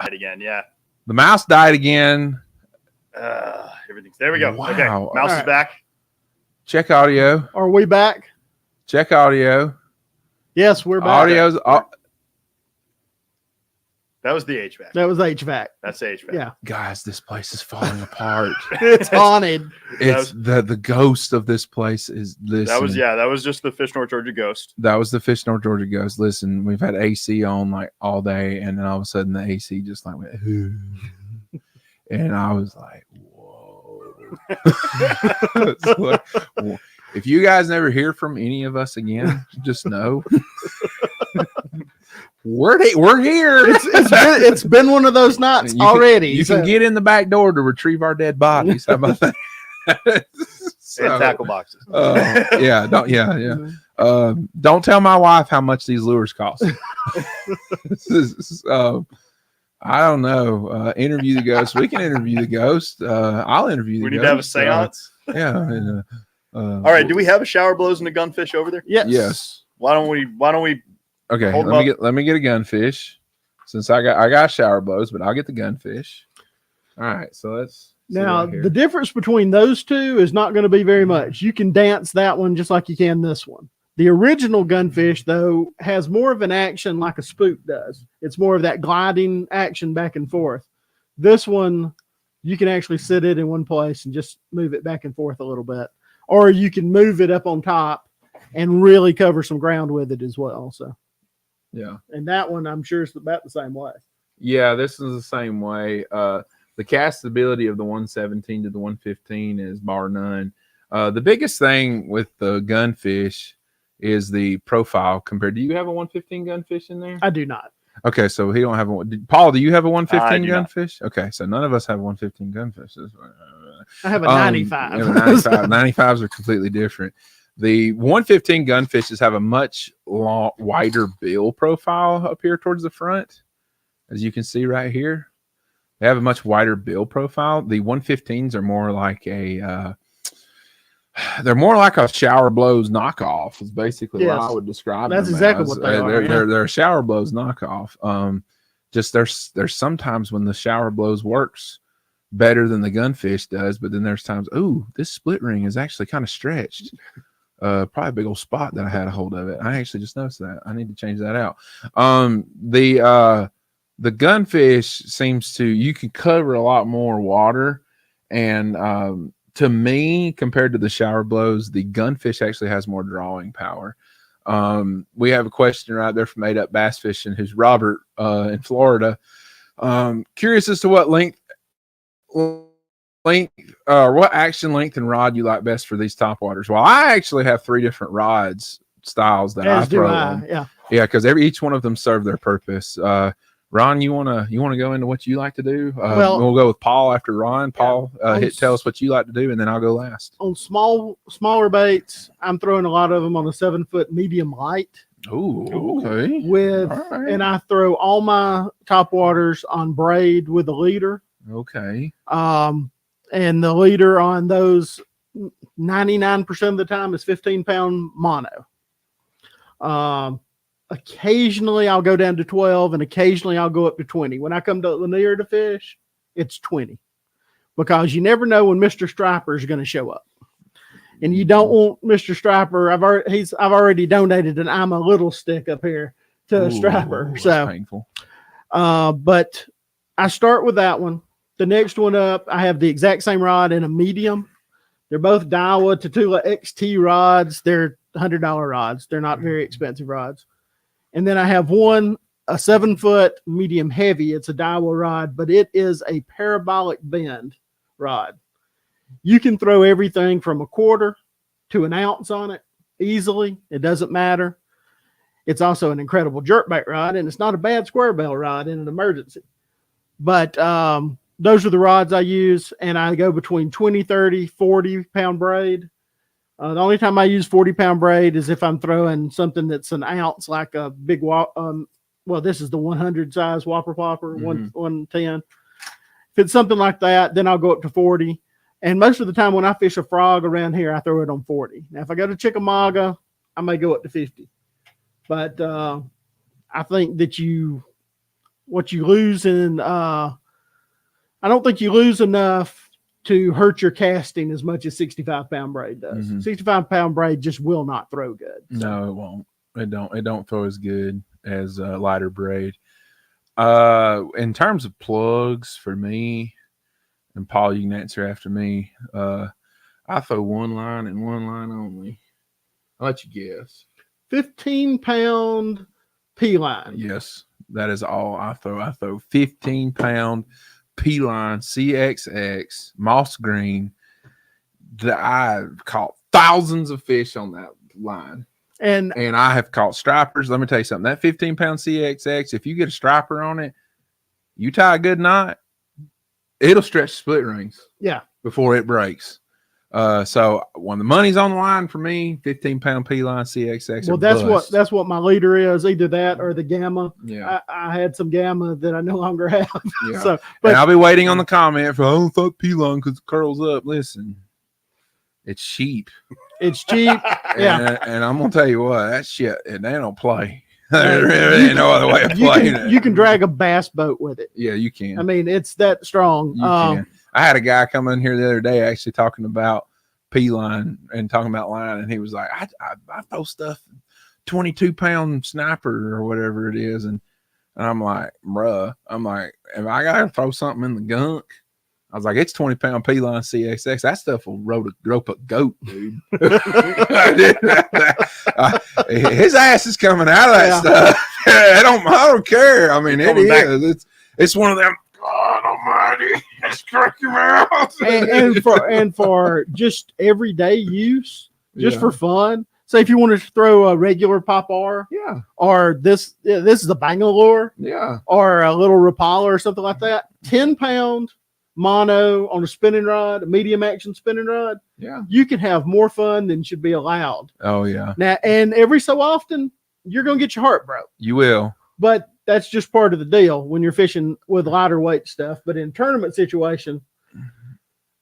Again, yeah. The mouse died again. Everything's there. We go. Wow. Okay, mouse is back. Check audio. Are we back? Check audio. Yes, we're back. Audio's That was the HVAC. That was HVAC. That's the HVAC. Yeah. Guys, this place is falling apart. It's haunted. It's the ghost of this place is this. That was just the Fish North Georgia ghost. That was the Fish North Georgia ghost. Listen, we've had AC on like all day, and then all of a sudden the AC just like went, and I was like, whoa. It's like, if you guys never hear from any of us again, just know we're here. It's been one of those nights already. You can get in the back door to retrieve our dead bodies. How about that? And tackle boxes. Don't tell my wife how much these lures cost. I don't know. Interview the ghost. We can interview the ghost. I'll interview the ghost. We need to have a seance. All right. Do we have a shower blows and a gunfish over there? Yes. Why don't we? Okay. Let me get a gunfish. Since I got shower blows, but I'll get the gunfish. All right. So let's. Now the difference between those two is not going to be very much. You can dance that one just like you can this one. The original gunfish, though, has more of an action like a spook does. It's more of that gliding action back and forth. This one, you can actually sit it in one place and just move it back and forth a little bit. Or you can move it up on top and really cover some ground with it as well. So, yeah. And that one, I'm sure, is about the same way. Yeah, this is the same way. The castability of the 117 to the 115 is bar none. The biggest thing with the gunfish is the profile compared. Do you have a 115 gunfish in there? I do not. Okay, so he don't have one. Paul, do you have a 115 gunfish? Not. Okay, so none of us have 115 gunfish. I have a 95. 95s are completely different. The 115 gunfishes have a much wider bill profile up here towards the front, as you can see right here. They have a much wider bill profile. The 115s are more like a shower blows knockoff. Is basically what I would describe. That's them exactly as. what they are. They're a shower blows knockoff. Just there's sometimes when the shower blows works better than the gunfish does, but then there's times, this split ring is actually kind of stretched. Probably a big old spot that I had a hold of it. I actually just noticed that. I need to change that out. The gunfish seems to, you can cover a lot more water, and to me, compared to the shower blows, the gunfish actually has more drawing power. We have a question right there from Made Up Bass Fishing, who's Robert in Florida. Curious as to what what action length and rod you like best for these topwaters. Well, I actually have 3 different rods styles that I throw them. Yeah, because each one of them serve their purpose. Ron, you wanna go into what you like to do? We'll go with Paul after Ron. Paul, tell us what you like to do, and then I'll go last. On smaller baits, I'm throwing a lot of them on a 7-foot medium light. Oh, okay. And I throw all my topwaters on braid with a leader. Okay. And the leader on those 99% of the time is 15-pound mono. Occasionally I'll go down to 12, and occasionally I'll go up to 20. When I come to Lanier to fish, it's 20, because you never know when Mr. Striper is going to show up, and you don't want Mr. Striper. I've already donated an I'm a little stick up here to a striper. So painful. But I start with that one. The next one up, I have the exact same rod in a medium. They're both Daiwa Tatula XT rods. They're $100 rods. They're not very expensive rods. And then I have a 7-foot medium heavy. It's a Daiwa rod, but it is a parabolic bend rod. You can throw everything from a quarter to an ounce on it easily. It doesn't matter. It's also an incredible jerkbait rod, and it's not a bad square bell rod in an emergency. But those are the rods I use, and I go between 20, 30, 40-pound braid. The only time I use 40-pound braid is if I'm throwing something that's an ounce, like a big this is the 100 size Whopper Plopper, 110. If it's something like that, then I'll go up to 40. And most of the time when I fish a frog around here, I throw it on 40. Now, if I go to Chickamauga, I may go up to 50. But I think that what you lose in, I don't think you lose enough to hurt your casting as much as 65-pound braid does. 65-pound braid just will not throw good. So. No, it won't. It don't throw as good as lighter braid. In terms of plugs for me, and Paul, you can answer after me. I throw one line and one line only. I'll let you guess. 15-pound P line. Yes, that is all I throw. I throw 15-pound P line CXX moss green. I caught thousands of fish on that line. And I have caught stripers. Let me tell you something. That 15-pound CXX, if you get a striper on it, you tie a good knot, it'll stretch split rings. Yeah. Before it breaks. So when the money's on the line for me, 15-pound P line CXX. Well, that's what my leader is. Either that or the gamma. Yeah. I had some gamma that I no longer have. Yeah. So, and I'll be waiting on the comment for fuck P line because it curls up. Listen, it's cheap. It's cheap. Yeah. And I'm gonna tell you what, that shit, and they don't play. There ain't no other way of playing it. You can drag a bass boat with it. Yeah, you can. I mean, it's that strong. You can. I had a guy come in here the other day actually talking about P line and talking about line, and he was like, I throw stuff 22-pound sniper or whatever it is, and I'm like, bruh, if I gotta throw something in the gunk, I was like, it's 20-pound P line CXX. That stuff will rope a goat, dude. His ass is coming out of that stuff. I don't care. I mean, it is. It's one of them. God Almighty, it's cracking me out. and for just everyday use, just for fun. Say if you wanted to throw a regular Pop-R, or this is a Bangalore, or a little Rapala or something like that. 10-pound mono on a spinning rod, a medium action spinning rod. Yeah, you can have more fun than should be allowed. Oh yeah. Now, and every so often, you're gonna get your heart broke. You will, but that's just part of the deal when you're fishing with lighter weight stuff. But in tournament situation,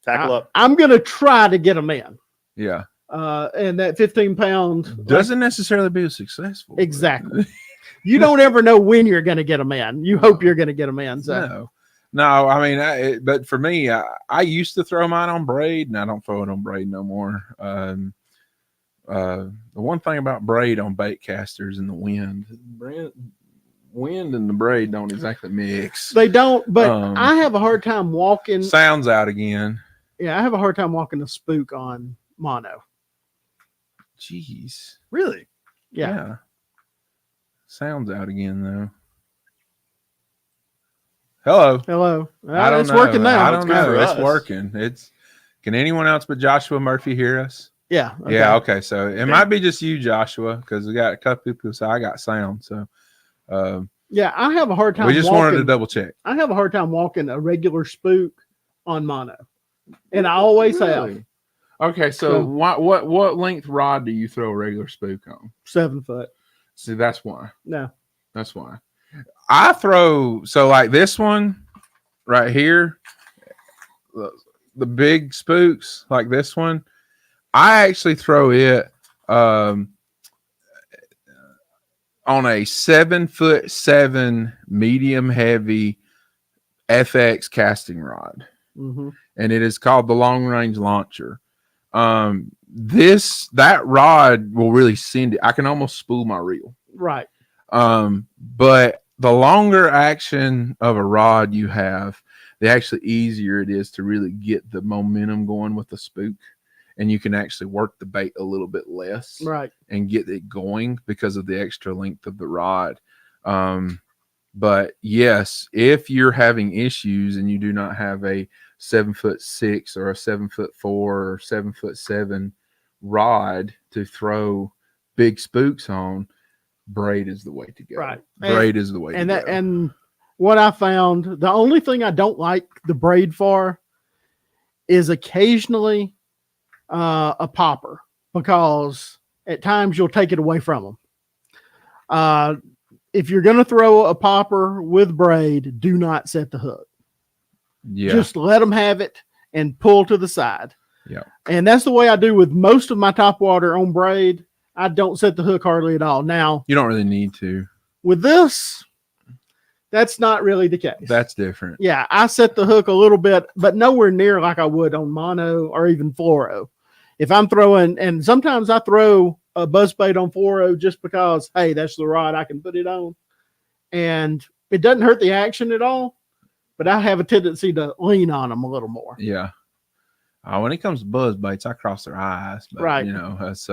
tackle up. I'm going to try to get them in. Yeah. And that 15-pound doesn't necessarily be successful. Exactly. You don't ever know when you're going to get them in. You hope you're going to get them in. So. No. I mean, but for me, I used to throw mine on braid, and I don't throw it on braid no more. The one thing about braid on bait casters and the wind and the braid don't exactly mix. They don't, but I have a hard time walking. Sounds out again. Yeah, I have a hard time walking the spook on mono. Jeez. Really? Yeah. Sounds out again though. Hello. I don't know. Working now. I don't know. It's working. Can anyone else but Joshua Murphy hear us? Yeah. Okay. Yeah. Okay. So it might be just you, Joshua, because we got a couple people who say I got sound. So. Yeah, I have a hard time. We just wanted to double check. I have a hard time walking a regular spook on mono, and I always have. Okay, so what length rod do you throw a regular spook on? 7 foot. See, that's why. No, that's why. I throw like this one right here, the big spooks like this one. I actually throw it. On a 7'7" medium heavy FX casting rod, and it is called the long range launcher. That rod will really send it. I can almost spool my reel, right? But the longer action of a rod you have, the actually easier it is to really get the momentum going with the spook. And you can actually work the bait a little bit less, right, and get it going because of the extra length of the rod. But yes, if you're having issues and you do not have a 7'6" or a 7'4" or 7'7" rod to throw big spooks on, braid is the way to go. Right, braid is the way to go. And what I found, the only thing I don't like the braid for is occasionally a popper, because at times you'll take it away from them. If you're going to throw a popper with braid, do not set the hook. Yeah. Just let them have it and pull to the side. Yeah. And that's the way I do with most of my topwater on braid. I don't set the hook hardly at all. Now, you don't really need to. With this, that's not really the case. That's different. Yeah, I set the hook a little bit, but nowhere near like I would on mono or even fluoro. If I'm throwing, and sometimes I throw a buzzbait on fluoro just because, hey, that's the rod I can put it on. And it doesn't hurt the action at all, but I have a tendency to lean on them a little more. Yeah. When it comes to buzz baits, I cross their eyes. But, Right. You know, that's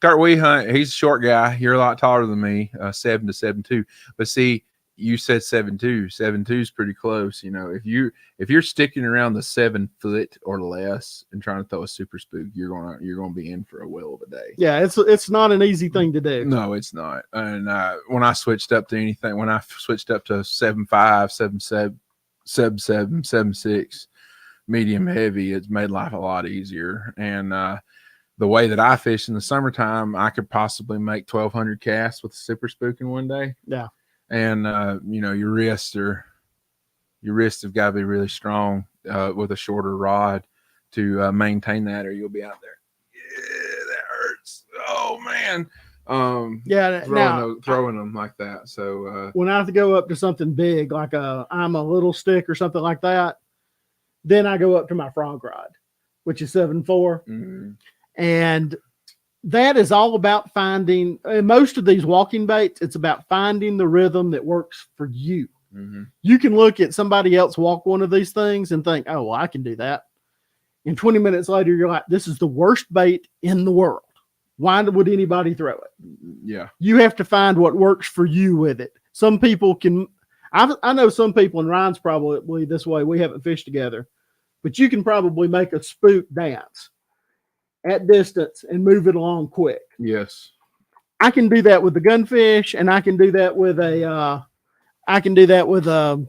Kurt We Hunt. He's a short guy. You're a lot taller than me, 7 to 7'2". But see, you said 7'2". 7'2" is pretty close. You know, if you're sticking around the 7 foot or less and trying to throw a super spook, you're gonna be in for a whale of a day. Yeah, it's not an easy thing to do. No, it's not. And when I switched up to 7'5", 7'7", 7'7", 7'6", medium heavy, it's made life a lot easier. And the way that I fish in the summertime, I could possibly make 1,200 casts with a super spook in one day. Yeah. And you know, your wrists have got to be really strong with a shorter rod to maintain that, or you'll be out there. Yeah, that hurts. Oh man. Throwing them like that. So when I have to go up to something big, like I'm a little stick or something like that, then I go up to my frog rod, which is 7'4", mm-hmm. and that is all about finding. Most of these walking baits, it's about finding the rhythm that works for you. Mm-hmm. You can look at somebody else walk one of these things and think, "Oh, well, I can do that." And 20 minutes later, you're like, "This is the worst bait in the world. Why would anybody throw it?" Yeah. You have to find what works for you with it. Some people can. I know some people, and Ryan's probably this way. We haven't fished together, but you can probably make a spook dance at distance and move it along quick. Yes. I can do that with the gunfish, and I can do that with a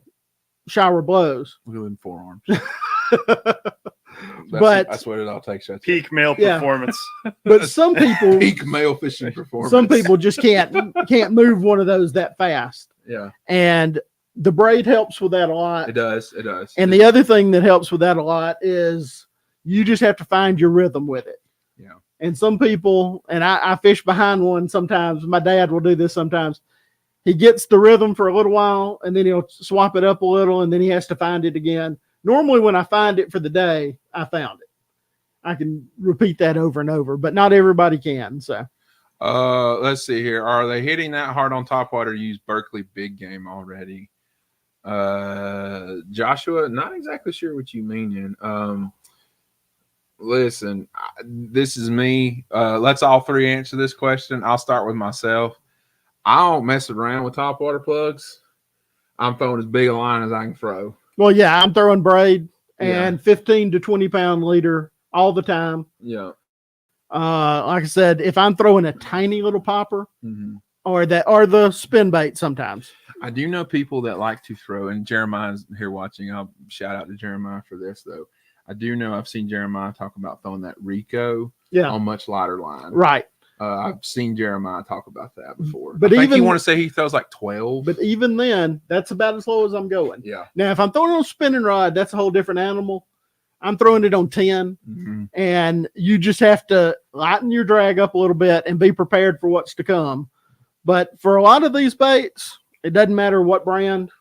shower blows. Wheeling forearms. That's what it all takes. Right Peak male performance. But some people peak male fishing performance. Some people just can't move one of those that fast. Yeah. And the braid helps with that a lot. It does. And the other thing that helps with that a lot is you just have to find your rhythm with it. Yeah. And some people, and I fish behind one sometimes. My dad will do this sometimes. He gets the rhythm for a little while, and then he'll swap it up a little, and then he has to find it again. Normally, when I find it for the day, I found it. I can repeat that over and over, but not everybody can. So, let's see here. Are they hitting that hard on Topwater? Use Berkeley big game already? Joshua, not exactly sure what you mean. Listen, this is me. Let's all three answer this question. I'll start with myself. I don't mess around with Topwater plugs. I'm throwing as big a line as I can throw. Well, yeah, I'm throwing braid and 15 to 20 pound leader all the time. Yeah. Like I said, if I'm throwing a tiny little popper or the spin bait sometimes. I do know people that like to throw, and Jeremiah's here watching. I'll shout out to Jeremiah for this though. I do know I've seen Jeremiah talk about throwing that Rico on much lighter line. Right. I've seen Jeremiah talk about that before. But I think you want to say he throws like 12. But even then, that's about as low as I'm going. Yeah. Now, if I'm throwing on a spinning rod, that's a whole different animal. I'm throwing it on 10, and you just have to lighten your drag up a little bit and be prepared for what's to come. But for a lot of these baits, it doesn't matter what brand.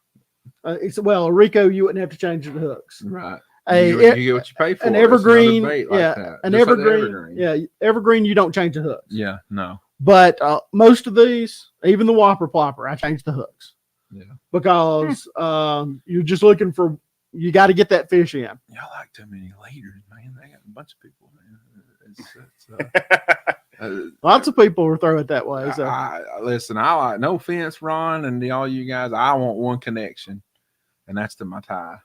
A Rico, you wouldn't have to change the hooks. Right. You get what you pay for. An evergreen, evergreen. Evergreen, you don't change the hooks. Yeah, no. But most of these, even the Whopper Plopper, I change the hooks. Yeah. Because you're just looking for, you got to get that fish in. Y'all like too many leaders, man. They got a bunch of people, man. Lots of people will throw it that way. So. Listen, I like, no offense, Ron, and all you guys, I want one connection, and that's to my tie.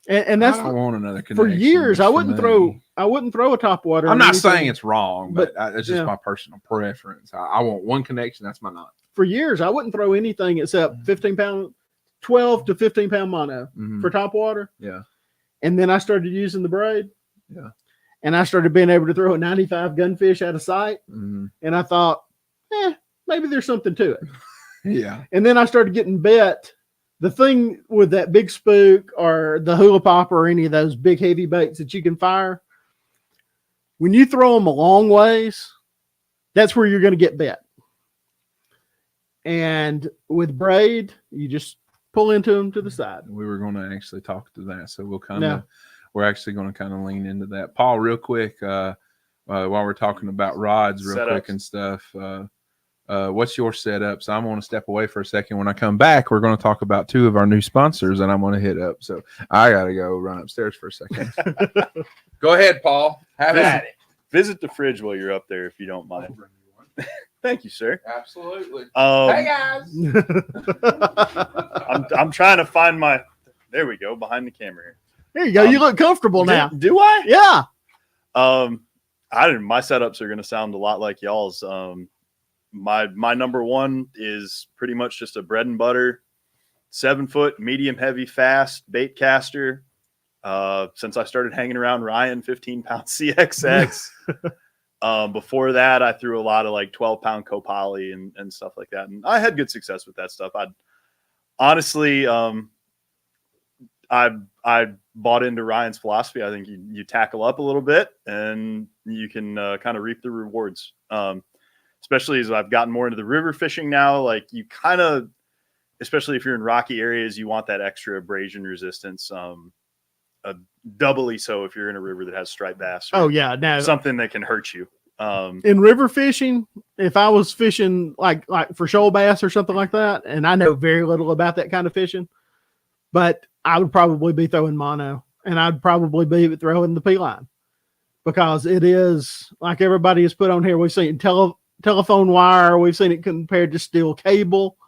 And that's I don't want another connection. For years, I wouldn't throw a Topwater. I'm not saying it's wrong, but it's just my personal preference. I want one connection. That's my knot. For years, I wouldn't throw anything except 12 to 15 pound mono for Topwater. Yeah. And then I started using the braid. Yeah. And I started being able to throw a 95 gunfish out of sight. And I thought, maybe there's something to it. Yeah. And then I started getting bit. The thing with that big spook or the hula popper or any of those big heavy baits that you can fire, when you throw them a long ways, that's where you're going to get bit. And with braid, you just pull into them to the side. We were going to actually talk to that, so we're actually going to kind of lean into that. Paul, real quick, while we're talking about rods, real quick and stuff. what's your setup? So I'm going to step away for a second. When I come back, we're going to talk about 2 of our new sponsors, and I'm going to hit up. So I got to go run upstairs for a second. Go ahead, Paul. Have at it. Visit the fridge while you're up there, if you don't mind. Thank you, sir. Absolutely. Hey guys. I'm trying to find my. There we go, behind the camera here. There you go. You look comfortable now. Do I? Yeah. I didn't. My setups are going to sound a lot like y'all's. My number one is pretty much just a bread and butter, 7-foot, medium heavy, fast bait caster. Since I started hanging around Ryan, 15-pound CXX. Before that, I threw a lot of like 12-pound Copoly and stuff like that, and I had good success with that stuff. I'd honestly, I bought into Ryan's philosophy. I think you tackle up a little bit, and you can kind of reap the rewards. Especially as I've gotten more into the river fishing now, like you kind of, especially if you're in rocky areas, you want that extra abrasion resistance. Doubly so if you're in a river that has striped bass. Oh yeah, no, something that can hurt you. In river fishing, if I was fishing like for shoal bass or something like that, and I know very little about that kind of fishing, but I would probably be throwing mono, and I'd probably be throwing the P-line, because it is like everybody has put on here. We've seen telephone wire, we've seen it compared to steel cable.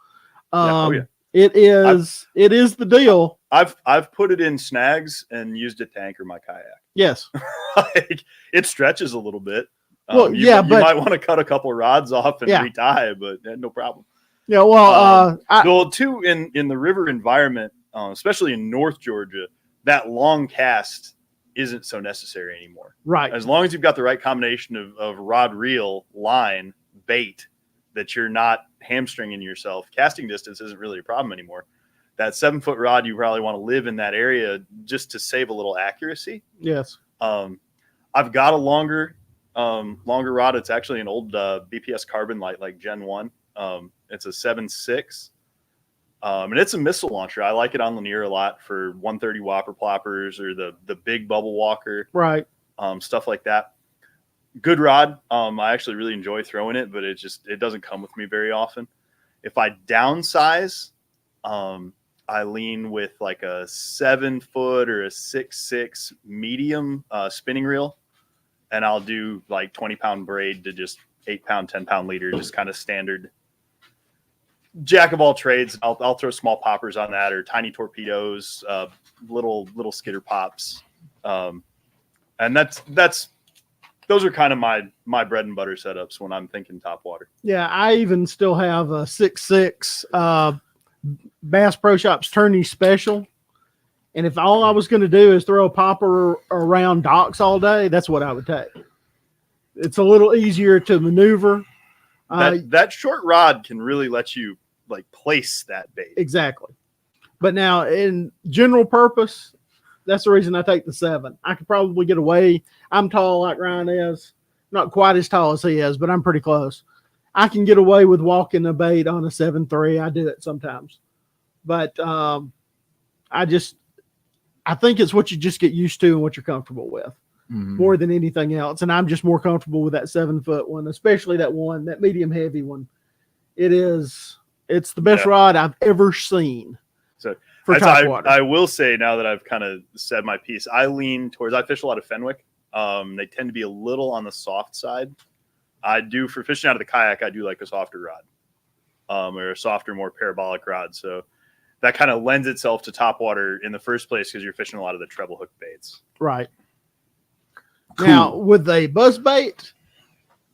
It is the deal. I've put it in snags and used it to anchor my kayak. Yes. Like, it stretches a little bit. Well, you might want to cut a couple rods off and retie, but no problem. Yeah, well, too, in the river environment, especially in North Georgia, that long cast isn't so necessary anymore. Right. As long as you've got the right combination of rod, reel, line, bait, that you're not hamstringing yourself, casting distance isn't really a problem anymore. That 7-foot rod, you probably want to live in that area just to save a little accuracy. Yes. I've got a longer rod. It's actually an old BPS carbon light, like Gen 1. It's a 7.6. And it's a missile launcher. I like it on Lanier a lot for 130 whopper ploppers or the big bubble walker. Right. Stuff like that. Good rod. I actually really enjoy throwing it, but it doesn't come with me very often. If I downsize, I lean with like a 7-foot or a 6.6 medium spinning reel, and I'll do like 20-pound braid to just 8-pound, 10-pound leader, just kind of standard. Jack of all trades. I'll throw small poppers on that, or tiny torpedoes, little skitter pops, and those are kind of my bread and butter setups when I'm thinking topwater. Yeah, I even still have a 6.6 Bass Pro Shops tourney special, and if all I was going to do is throw a popper around docks all day, that's what I would take. It's a little easier to maneuver. That short rod can really let you like place that bait. Exactly. But now in general purpose, that's the reason I take the 7. I could probably get away. I'm tall like Ryan is. Not quite as tall as he is, but I'm pretty close. I can get away with walking a bait on a 7.3. I do it sometimes. But I think it's what you just get used to and what you're comfortable with more than anything else. And I'm just more comfortable with that 7-foot one, especially that medium heavy one. It's the best rod I've ever seen. So for topwater. I will say, now that I've kind of said my piece, I lean towards, I fish a lot of Fenwick. They tend to be a little on the soft side. For fishing out of the kayak, I do like a softer rod, or a softer, more parabolic rod. So that kind of lends itself to topwater in the first place, because you're fishing a lot of the treble hook baits. Right. Cool. Now, with a buzz bait,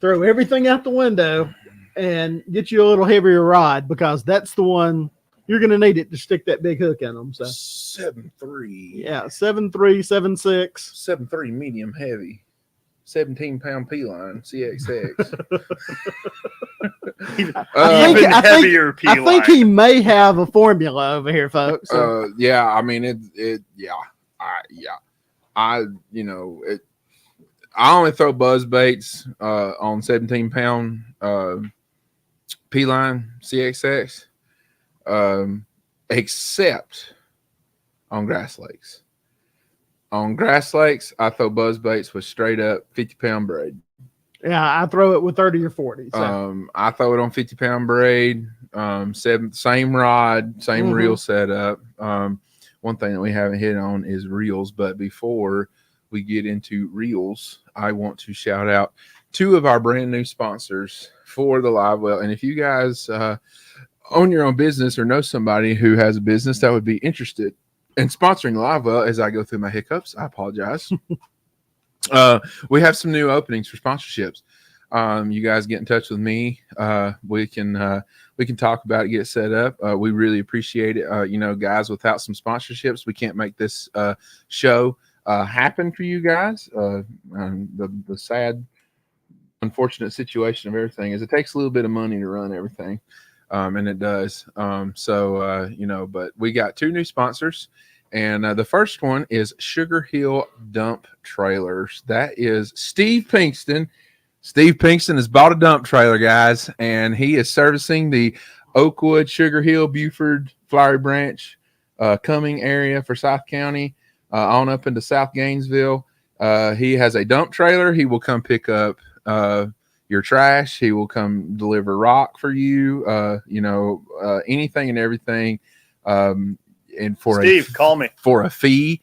throw everything out the window and get you a little heavier rod, because that's the one you're going to need it to stick that big hook in them. So 7.3. Yeah, 7.3, 7.6. 7.3 medium heavy. 17-pound P-line, CXX. Even heavier P-line. I think he may have a formula over here, folks. So. Yeah, I mean I only throw buzz baits on 17-pound P-line CXX, except on grass lakes. On grass lakes, I throw buzz baits with straight up 50-pound braid. Yeah, I throw it with 30 or 40. So. I throw it on 50-pound braid, same rod, same reel setup. One thing that we haven't hit on is reels, but before we get into reels, I want to shout out 2 of our brand new sponsors for the live well. And if you guys own your own business or know somebody who has a business that would be interested in sponsoring live well, as I go through my hiccups, I apologize. We have some new openings for sponsorships. You guys get in touch with me. We can talk about it, get it set up. We really appreciate it. Guys, without some sponsorships, we can't make this show happen for you guys. The sad, unfortunate situation of everything is it takes a little bit of money to run everything. And it does. But we got 2 new sponsors. And the first one is Sugar Hill Dump Trailers. That is Steve Pinkston. Steve Pinkston has bought a dump trailer, guys, and he is servicing the Oakwood, Sugar Hill, Buford, Flowery Branch, Cumming area for South County, on up into South Gainesville. He has a dump trailer. He will come pick up your trash. He will come deliver rock for you, anything and everything. And for Steve, call me for a fee.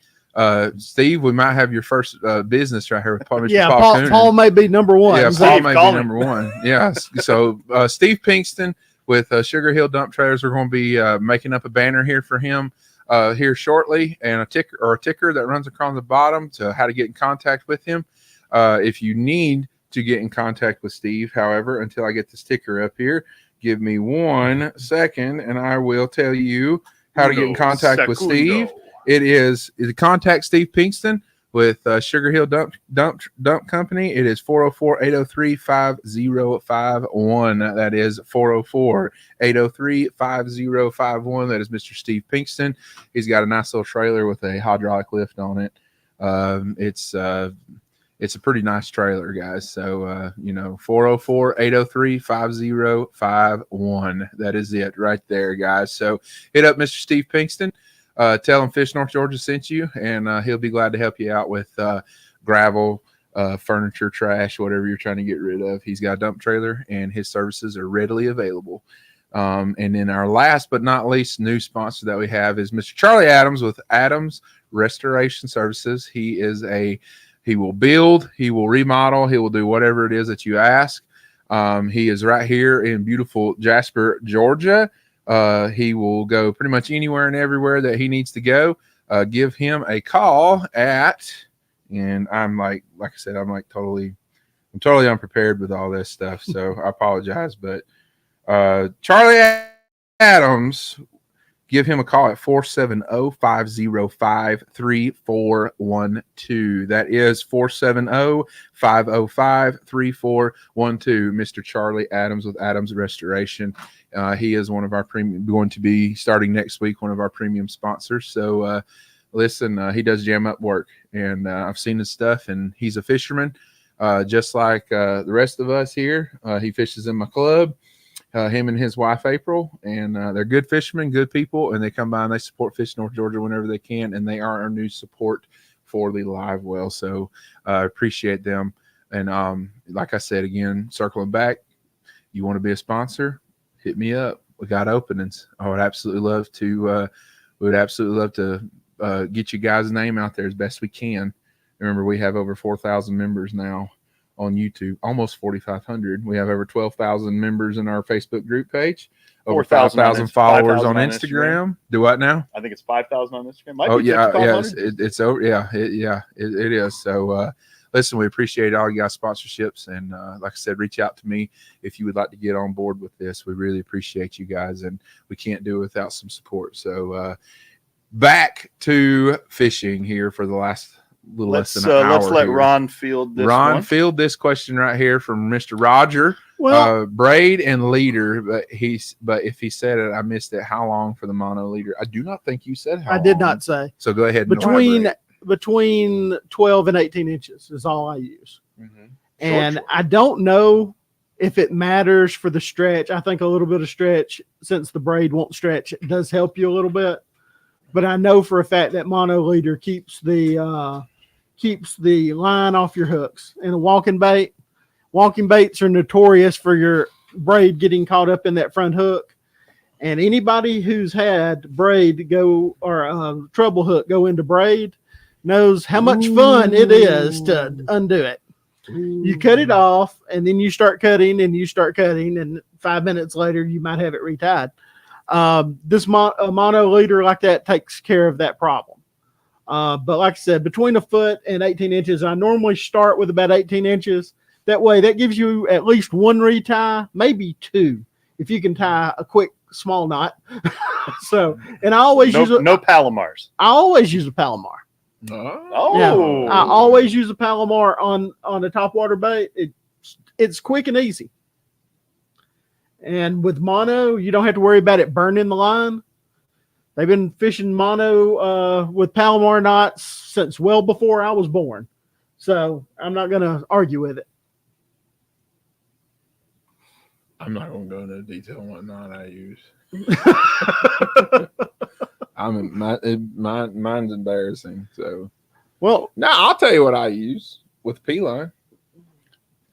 Steve, we might have your first business right here with Paul. Yeah, Paul Coenen. Paul may be number 1. Yeah, So. Paul may be number 1. Yeah. So Steve Pinkston with Sugar Hill Dump Trailers. We're going to be making up a banner here for him here shortly, and a ticker that runs across the bottom to how to get in contact with him. If you need to get in contact with Steve, however, until I get this ticker up here, give me 1 second, and I will tell you how to get in contact with Steve. It is contact Steve Pinkston with Sugar Hill Dump Company. It is 404-803-5051. That is 404-803-5051. That is Mr. Steve Pinkston. He's got a nice little trailer with a hydraulic lift on it. It's a pretty nice trailer, guys. So 404-803-5051. That is it right there, guys. So hit up Mr. Steve Pinkston. Tell him Fish North Georgia sent you, and he'll be glad to help you out with gravel, furniture, trash, whatever you're trying to get rid of. He's got a dump trailer, and his services are readily available. And then our last but not least new sponsor that we have is Mr. Charlie Adams with Adams Restoration Services. He will build, he will remodel, he will do whatever it is that you ask. He is right here in beautiful Jasper, Georgia. He will go pretty much anywhere and everywhere that he needs to go. Give him a call and I'm like I said, I'm totally unprepared with all this stuff. So I apologize, but Charlie Adams, give him a call at 470-505-3412. That is 470-505-3412. Mr. Charlie Adams with Adams Restoration. He is one of our going to be starting next week, one of our premium sponsors. So listen, he does jam up work, and I've seen his stuff, and he's a fisherman, just like the rest of us here. He fishes in my club. Him and his wife April, and they're good fishermen, good people, and they come by and they support Fish North Georgia whenever they can, and they are our new support for the live well. So I appreciate them. And like I said, again, circling back, you want to be a sponsor, hit me up. We got openings. I would absolutely love to. We would absolutely love to get you guys' name out there as best we can. Remember, we have over 4,000 members now on YouTube, almost 4,500. We have over 12,000 members in our Facebook group page, over 5,000 followers on Instagram. Do what now? I think it's 5,000 on Instagram. It's over. It is. So listen, we appreciate all you guys' sponsorships, and like I said, reach out to me if you would like to get on board with this. We really appreciate you guys, and we can't do it without some support. So back to fishing here for the last less than an hour. Let's let here. Ron field this field this question right here from Mr. Roger. Well, braid and leader, but if he said it, I missed it. How long for the mono leader? I do not think you said how I did not say. So go ahead. Between 12 and 18 inches is all I use. Mm-hmm. And I don't know if it matters for the stretch. I think a little bit of stretch, since the braid won't stretch, it does help you a little bit. But I know for a fact that mono leader keeps the line off your hooks. In a walking bait, walking baits are notorious for your braid getting caught up in that front hook. And anybody who's had braid go or treble hook go into braid knows how much fun it is to undo it. You cut it off, and then you start cutting, and 5 minutes later, you might have it retied. This mono leader like that takes care of that problem. But like I said, between a foot and 18 inches, I normally start with about 18 inches. That way, that gives you at least one retie, maybe two, if you can tie a quick small knot. So, and I always use no Palomars. I always use a Palomar. Oh, Yeah, I always use a Palomar on a topwater bait. It's quick and easy. And with mono, you don't have to worry about it burning the line. They've been fishing mono with Palomar knots since well before I was born. So I'm not going to argue with it. I'm not going to go into detail on what knot I use. Mine's embarrassing. So, well, now I'll tell you what I use with P-line.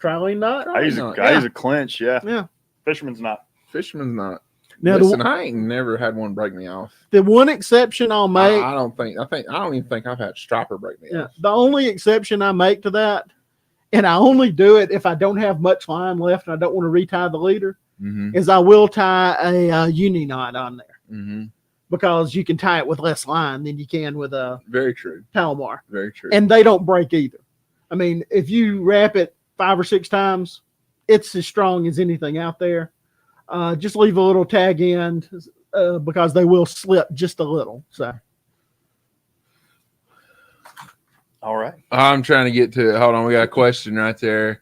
Trilene knot. I use a clinch. Yeah. Fisherman's knot. Fisherman's knot. Now, listen, I ain't never had one break me off. The one exception I'll make. I don't even think I've had striper break me off. The only exception I make to that, and I only do it if I don't have much line left and I don't want to retie the leader, is I will tie a uni knot on there. Mm-hmm. Because you can tie it with less line than you can with a very true Palomar. Very true. And they don't break either. I mean, if you wrap it 5 or 6 times, it's as strong as anything out there. Just leave a little tag end because they will slip just a little. So, all right. I'm trying to get to it. Hold on, we got a question right there.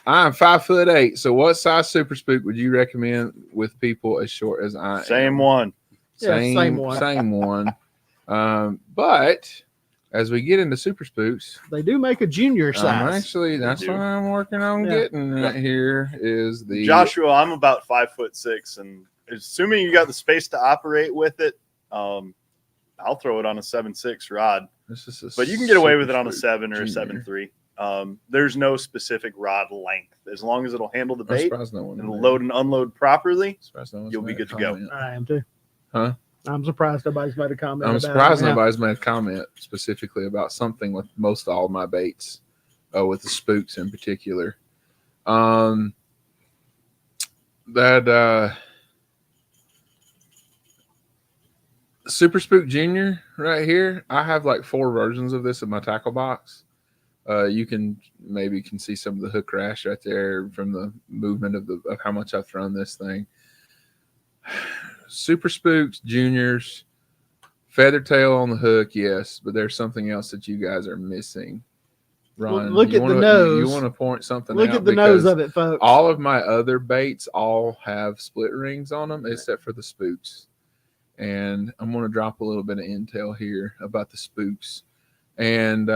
I'm 5'8". So, what size Super Spook would you recommend with people as short as I am? Same one. Same one. But as we get into Super Spooks, they do make a junior size. That's what I'm working on getting right here is the Joshua. I'm about 5'6", and assuming you got the space to operate with it, I'll throw it on a 7.6 rod. But you can get away with it on a 7 or a 7.3. There's no specific rod length as long as it'll handle the bait and it'll load and unload properly. You'll be good to go. I am too. Huh? I'm surprised nobody's made a comment. I'm surprised nobody's made a comment specifically about something with most all of my baits, with the spooks in particular. Super Spook Junior right here. I have like 4 versions of this in my tackle box. You can see some of the hook rash right there from the movement of how much I've thrown this thing. Super Spooks, Juniors, feather tail on the hook, yes, but there's something else that you guys are missing. Ron, look at the nose. You want to point something out? Look at the nose of it, folks. All of my other baits all have split rings on them except for the spooks. And I'm going to drop a little bit of intel here about the spooks. And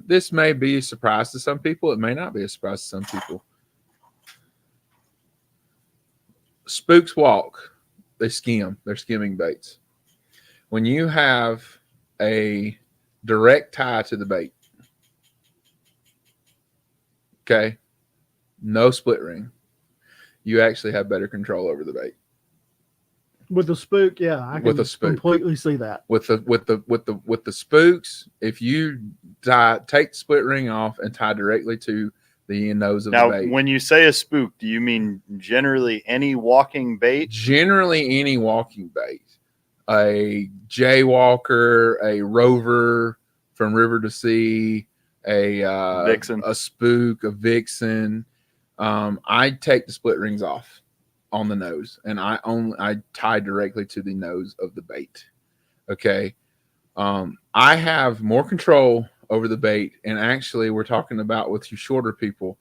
this may be a surprise to some people. It may not be a surprise to some people. Spooks walk. They skim. They're skimming baits. When you have a direct tie to the bait, okay, no split ring, you actually have better control over the bait. With the spook, yeah, I can completely see that. With the spooks, if you take the split ring off and tie directly to the nose of the bait. Now, when you say a spook, do you mean generally any walking bait? Generally any walking bait. A jaywalker, a rover from river to sea, a vixen, a spook, a vixen. I take the split rings off on the nose, and I tie directly to the nose of the bait. Okay. I have more control over the bait, and actually we're talking about with you shorter people.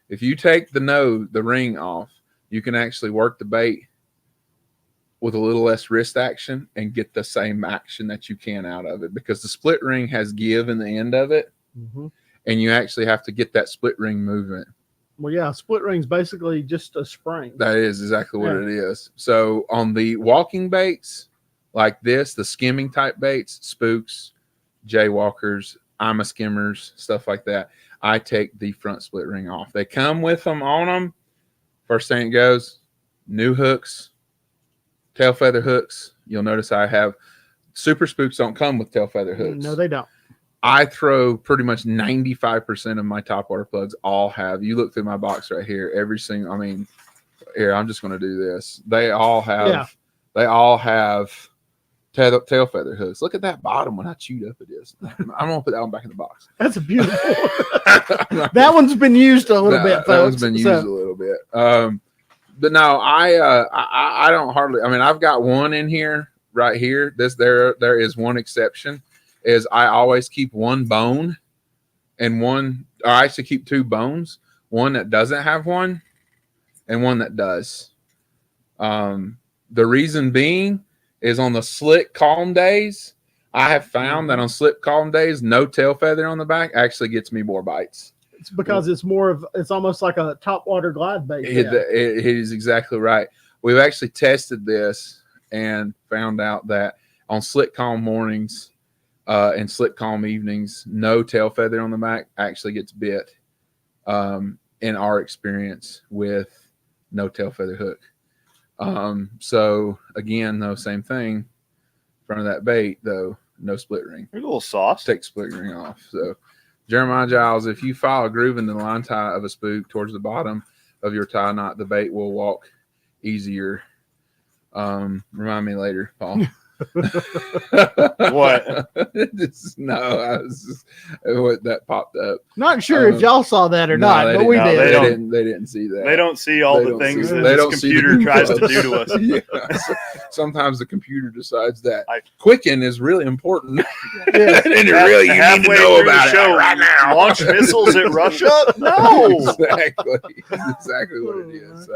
If you take the ring off, you can actually work the bait with a little less wrist action and get the same action that you can out of it, because the split ring has give in the end of it, and you actually have to get that split ring movement. Well, yeah, split ring's basically just a spring. That is exactly what it is. So on the walking baits like this, the skimming type baits, spooks, jaywalkers, I'm a skimmers, stuff like that, I take the front split ring off. They come with them on them. First thing it goes, new hooks, tail feather hooks. You'll notice I have super spooks don't come with tail feather hooks. No, they don't. I throw pretty much 95% of my Topwater plugs all have. You look through my box right here. Every single. I mean, here I'm just going to do this. They all have. Yeah. They all have tail feather hooks. Look at that bottom one. How chewed up it is. I'm going to put that one back in the box. That's beautiful. That one's been used a little bit, folks. That one's been used a little bit. But no, I don't hardly. I mean, I've got one in here right here. There is one exception. Is I always keep one bone and one, or I actually keep two bones, one that doesn't have one and one that does. The reason being is on the slick, calm days, I have found that on slick, calm days, no tail feather on the back actually gets me more bites. It's because it's almost like a topwater glide bait. It is exactly right. We've actually tested this and found out that on slick, calm mornings, and slick calm evenings, no tail feather on the back actually gets bit in our experience with no tail feather hook. So again, though, same thing in front of that bait, though, no split ring. You're a little sauce. Take split ring off. So Jeremiah Giles, if you file a groove in the line tie of a spook towards the bottom of your tie knot, the bait will walk easier. Remind me later, Paul. What? That popped up. Not sure if y'all saw that or not, but we did. They didn't see that. They don't see all the things that this computer tries to do to us. Yeah. Sometimes the computer decides that Quicken is really important. Yeah. And really, you need to know about it right now. Launch missiles at Russia? No. Exactly what it is.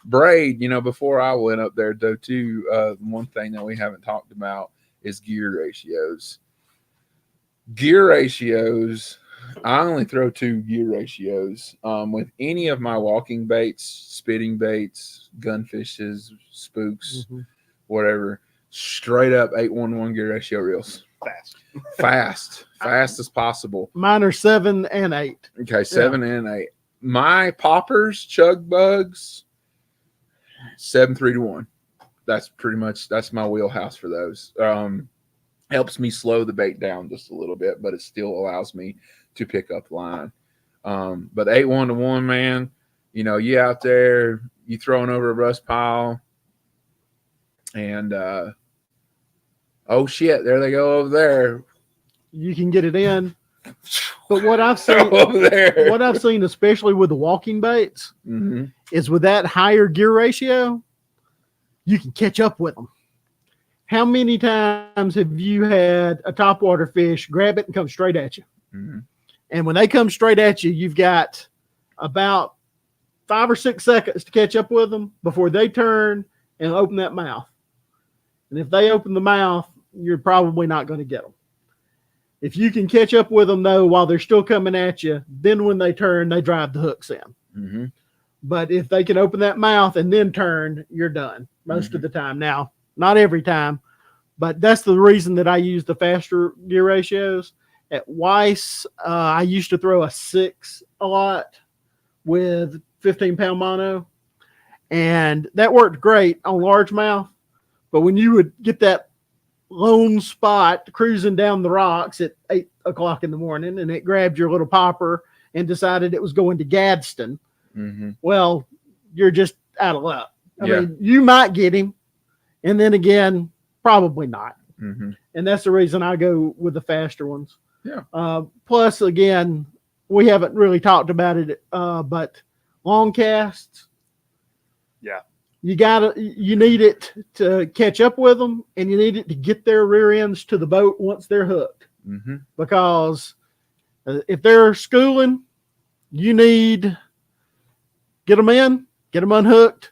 Braid, before I went up there, though, too, one thing that we haven't talked about is gear ratios. I only throw 2 gear ratios. With any of my walking baits, spitting baits, gunfishes, spooks, whatever, straight up 8-1-1 gear ratio reels. Fast as possible. Mine are 7 and 8. Okay, 7 and 8. My poppers, chug bugs, 7-3-1. That's my wheelhouse for those. Helps me slow the bait down just a little bit, but it still allows me to pick up line. But 8-1-1, man, you out there, you throwing over a rust pile, and oh shit, there they go over there. You can get it in. But what I've seen, especially with the walking baits, is with that higher gear ratio, you can catch up with them. How many times have you had a topwater fish grab it and come straight at you? And when they come straight at you, you've got about 5 or 6 seconds to catch up with them before they turn and open that mouth. And if they open the mouth, you're probably not going to get them. If you can catch up with them, though, while they're still coming at you, then when they turn, they drive the hooks in. But if they can open that mouth and then turn, you're done most of the time. Now, not every time, but that's the reason that I use the faster gear ratios. At Weiss, I used to throw a 6 a lot with 15-pound mono, and that worked great on largemouth. But when you would get that lone spot cruising down the rocks at 8 o'clock in the morning, and it grabbed your little popper and decided it was going to Gadsden, well, you're just out of luck. I mean, you might get him, and then again, probably not. And that's the reason I go with the faster ones. Plus, again, we haven't really talked about it, but long casts. You need it to catch up with them, and you need it to get their rear ends to the boat once they're hooked. Because if they're schooling, you need get them in, get them unhooked,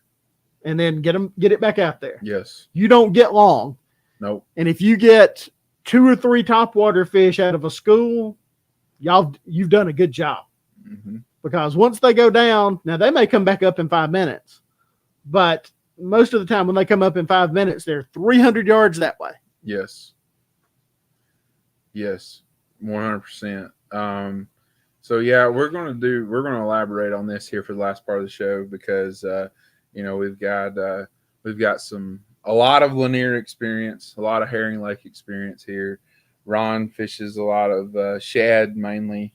and then get it back out there. Yes. You don't get long. Nope. And if you get 2 or 3 topwater fish out of a school, you've done a good job. Because once they go down, now they may come back up in 5 minutes. But most of the time when they come up in 5 minutes, they're 300 yards that way. Yes. Yes, 100%. So yeah, we're gonna elaborate on this here for the last part of the show because we've got a lot of Lanier experience, a lot of Herring Lake experience here. Ron fishes a lot of shad, mainly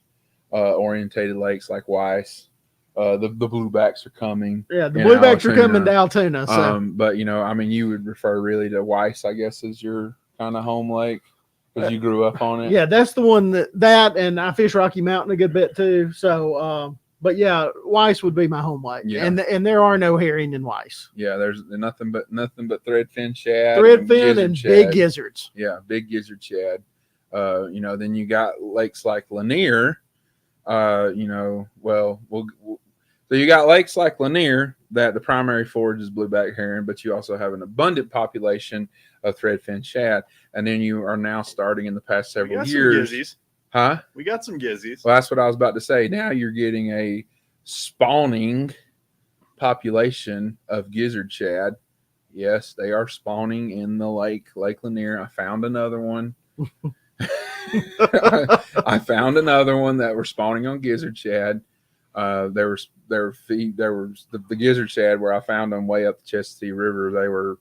orientated lakes like Weiss. The bluebacks are coming. Yeah, the in bluebacks are coming Altoona. to Altoona. So But you would refer really to Weiss, I guess, as your kind of home lake because you grew up on it. yeah, that's the one that and I fish Rocky Mountain a good bit too. So but yeah, Weiss would be my home lake. Yeah. And there are no herring in Weiss. Yeah, there's nothing but threadfin shad, Threadfin and shad. big gizzards. Yeah, big gizzard shad. Then you got lakes like Lanier. So you got lakes like Lanier that the primary forage is blueback herring, but you also have an abundant population of threadfin shad. And then you are now starting in the past several years. Some gizzies. Huh? We got some gizzies. Well, that's what I was about to say. Now you're getting a spawning population of gizzard shad. Yes, they are spawning in the Lake Lanier. I found another one. I found another one that were spawning on gizzard shad. The gizzard shad where I found them way up the Chestatee River. They were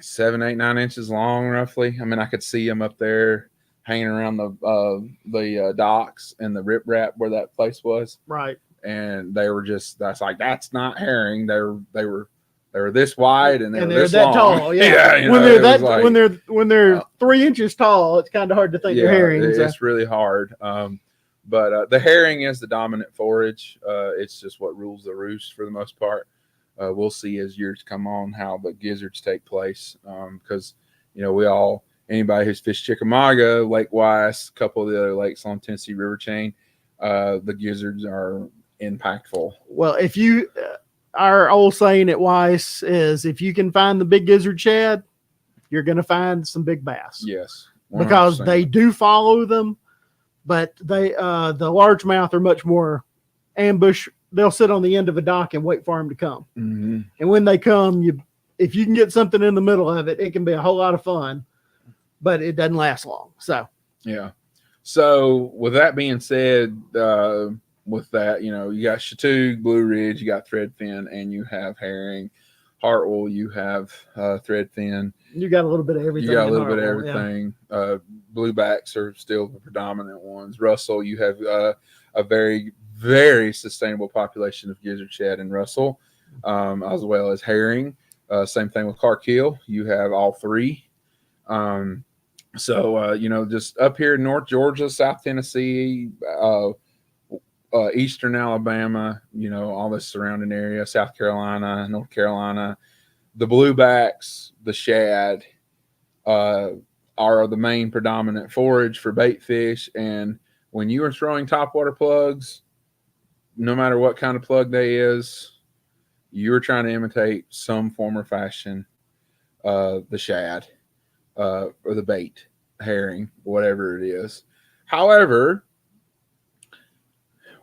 7, 8, 9 inches long, roughly. I mean, I could see them up there hanging around the docks and the riprap where that place was. Right. And they were that's not herring. They were this wide and they're this that long. tall. Yeah. When they're 3 inches tall, it's kind of hard to think they're herrings. It's really hard. But the herring is the dominant forage. It's just what rules the roost for the most part. We'll see as years come on how the gizzards take place. Because anybody who's fished Chickamauga, Lake Weiss, a couple of the other lakes on Tennessee River chain, the gizzards are impactful. Well, if you, our old saying at Weiss is, if you can find the big gizzard shad, you're going to find some big bass. Yes, 100%. Because they do follow them, but they, the largemouth are much more ambush. They'll sit on the end of a dock and wait for them to come. Mm-hmm. And when they come, if you can get something in the middle of it, it can be a whole lot of fun, but it doesn't last long. So, yeah. So with that being said, with that, you got Chatoog, Blue Ridge, you got threadfin, and you have herring. Hartwell, you have threadfin. You got a little bit of everything. You got a little bit of everything. Yeah. Bluebacks are still the predominant ones. Russell, you have a very, very sustainable population of gizzard shad in Russell, as well as herring. Same thing with Clark Hill. You have all three. Just up here in North Georgia, South Tennessee, Eastern Alabama, all this surrounding area, South Carolina, North Carolina, the bluebacks, the shad are the main predominant forage for bait fish. And when you are throwing topwater plugs, no matter what kind of plug they is, you're trying to imitate some form or fashion the shad or the bait, herring, whatever it is. However,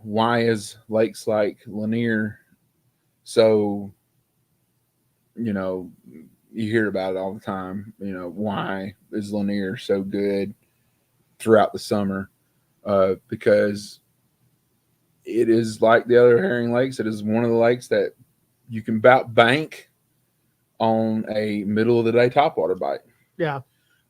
why is lakes like Lanier so, you hear about it all the time, why is Lanier so good throughout the summer? Because it is like the other herring lakes. It is one of the lakes that you can about bank on a middle of the day topwater bite. Yeah.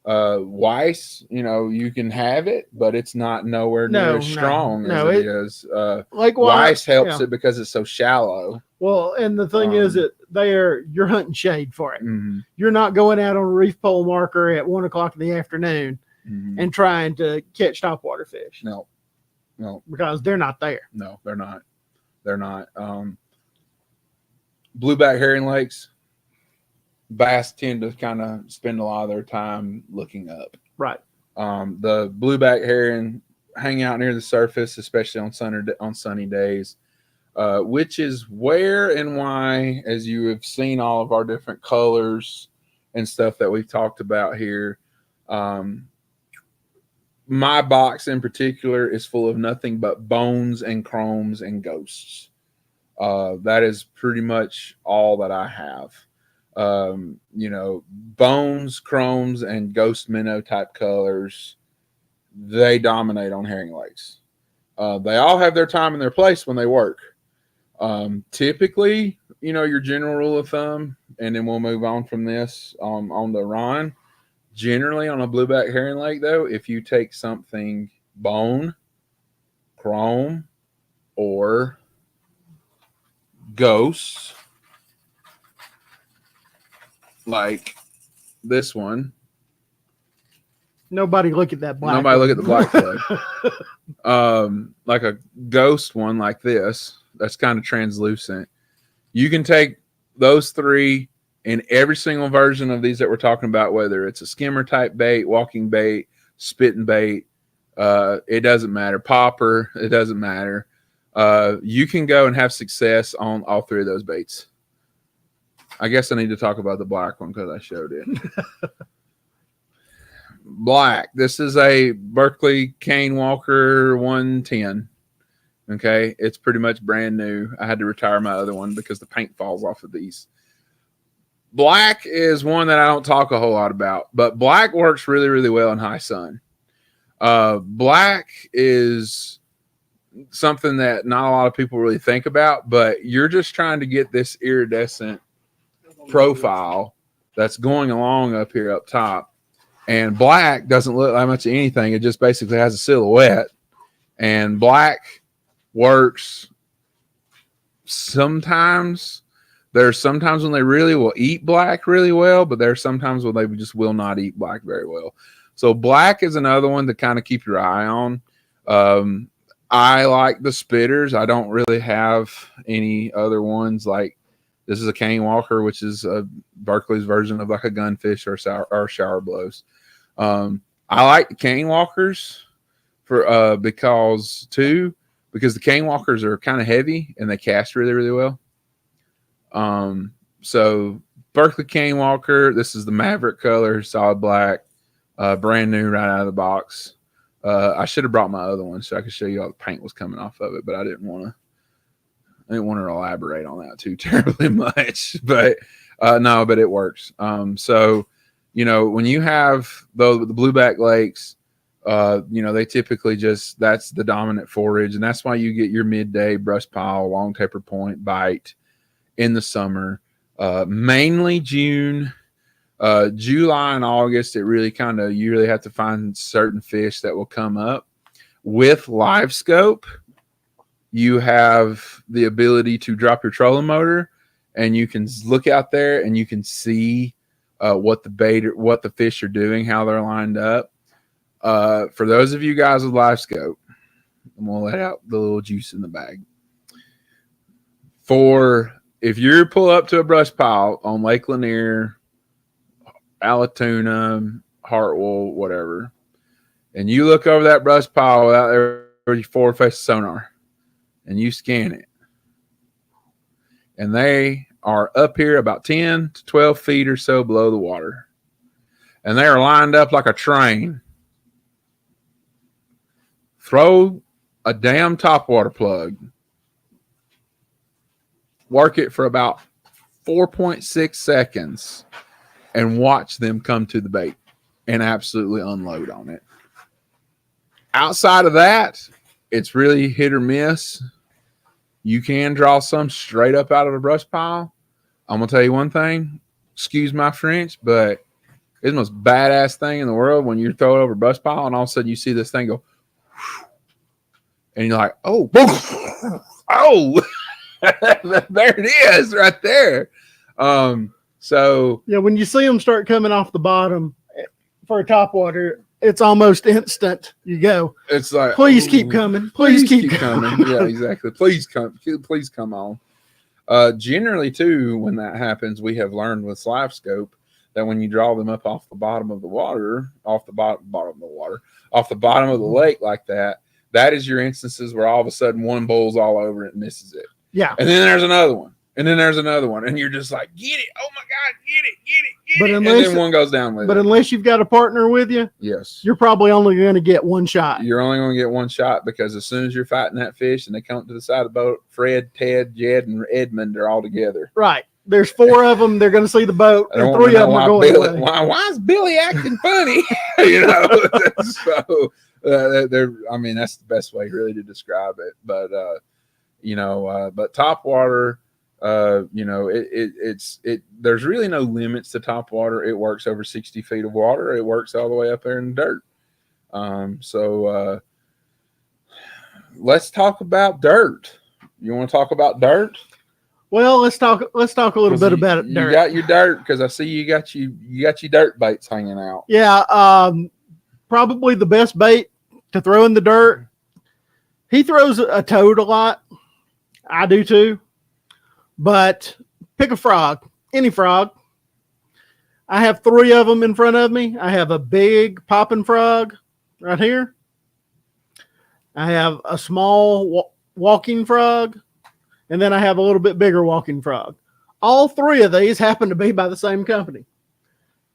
Weiss, you can have it, but it's not nowhere near as strong as it is. Like Weiss helps it because it's so shallow. Well, and the thing is that you're hunting shade for it. Mm-hmm. You're not going out on a reef pole marker at 1 o'clock in the afternoon and trying to catch topwater fish. No, because they're not there. No, they're not. Blueback herring lakes, bass tend to kind of spend a lot of their time looking up. Right. The blueback herring hang out near the surface, especially on sunny days, which is where and why, as you have seen all of our different colors and stuff that we've talked about here, my box in particular is full of nothing but bones and chromes and ghosts. That is pretty much all that I have. You know, bones, chromes, and ghost minnow type colors, they dominate on herring lakes. They all have their time and their place when they work. Typically, you know, your general rule of thumb, and then we'll move on from this on the Ron. Generally, on a blueback herring lake, though, if you take something bone, chrome, or ghosts, like this one. Nobody look at that black. Nobody one. look at the black flag. Like a ghost one like this, that's kind of translucent. You can take those three in every single version of these that we're talking about, whether it's a skimmer type bait, walking bait, spitting bait, it doesn't matter. Popper, it doesn't matter. You can go and have success on all three of those baits. I guess I need to talk about the black one because I showed it. Black. This is a Berkeley Cane Walker 110. Okay, it's pretty much brand new. I had to retire my other one because the paint falls off of these. Black is one that I don't talk a whole lot about, but black works really, really well in high sun. Black is something that not a lot of people really think about, but you're just trying to get this iridescent profile that's going along up here up top. And black doesn't look like much of anything. It just basically has a silhouette. And black works sometimes. There's sometimes when they really will eat black really well, but there's sometimes when they just will not eat black very well. So black is another one to kind of keep your eye on. I like the spitters. I don't really have any other ones. Like this is a cane walker, which is Berkeley's version of like a gunfish or shower blows. I like the cane walkers for because the cane walkers are kind of heavy and they cast really, really well. So Berkeley cane walker, this is the Maverick color, solid black, brand new right out of the box. I should have brought my other one so I could show you all the paint was coming off of it, but I didn't want to elaborate on that too terribly much, but but it works. So, you know, when you have the blueback lakes, you know, they typically that's the dominant forage, and that's why you get your midday brush pile, long taper point bite in the summer, mainly June, July and August. You really have to find certain fish that will come up. With live scope, you have the ability to drop your trolling motor and you can look out there and you can see what the fish are doing, how they're lined up. For those of you guys with live scope, I'm gonna let out the little juice in the bag. If you pull up to a brush pile on Lake Lanier, Allatoona, Hartwell, whatever, and you look over that brush pile out there with your forward-facing sonar, and you scan it, and they are up here about 10 to 12 feet or so below the water, and they are lined up like a train. Throw a damn topwater plug. Work it for about 4.6 seconds and watch them come to the bait and absolutely unload on it. Outside of that, it's really hit or miss. You can draw some straight up out of a brush pile. I'm going to tell you one thing. Excuse my French, but it's the most badass thing in the world when you throw it over a brush pile and all of a sudden you see this thing go, and you're like, oh, oh. There it is right there. So yeah, when you see them start coming off the bottom for a topwater, it's almost instant. You go. It's like, please keep coming. Please keep coming. Yeah, exactly. Please come on. Generally, too, when that happens, we have learned with live scope that when you draw them up off the bottom of the water, off the bottom of the lake like that, that is your instances where all of a sudden one bowls all over it and misses it. Yeah. And then there's another one. And then there's another one. And you're just like, get it. Oh, my God, get it. And then one goes down with it. But unless you've got a partner with you, yes, you're probably only going to get one shot. You're only going to get one shot because as soon as you're fighting that fish and they come to the side of the boat, Fred, Ted, Jed, and Edmund are all together. Right. there's 4 of them. They're going to see the boat, I and don't 3 know of them are why going Billy, away. why is Billy acting funny? You know, so they're. I mean, that's the best way really to describe it. But but Topwater, it's there's really no limits to Topwater. It works over 60 feet of water. It works all the way up there in the dirt. Let's talk about dirt. You want to talk about dirt? Well, let's talk a little bit about you dirt. You got your dirt because I see you got your dirt baits hanging out. Yeah, probably the best bait to throw in the dirt. He throws a toad a lot. I do too. But pick a frog, any frog. I have 3 of them in front of me. I have a big popping frog right here. I have a small walking frog. And then I have a little bit bigger walking frog. All 3 of these happen to be by the same company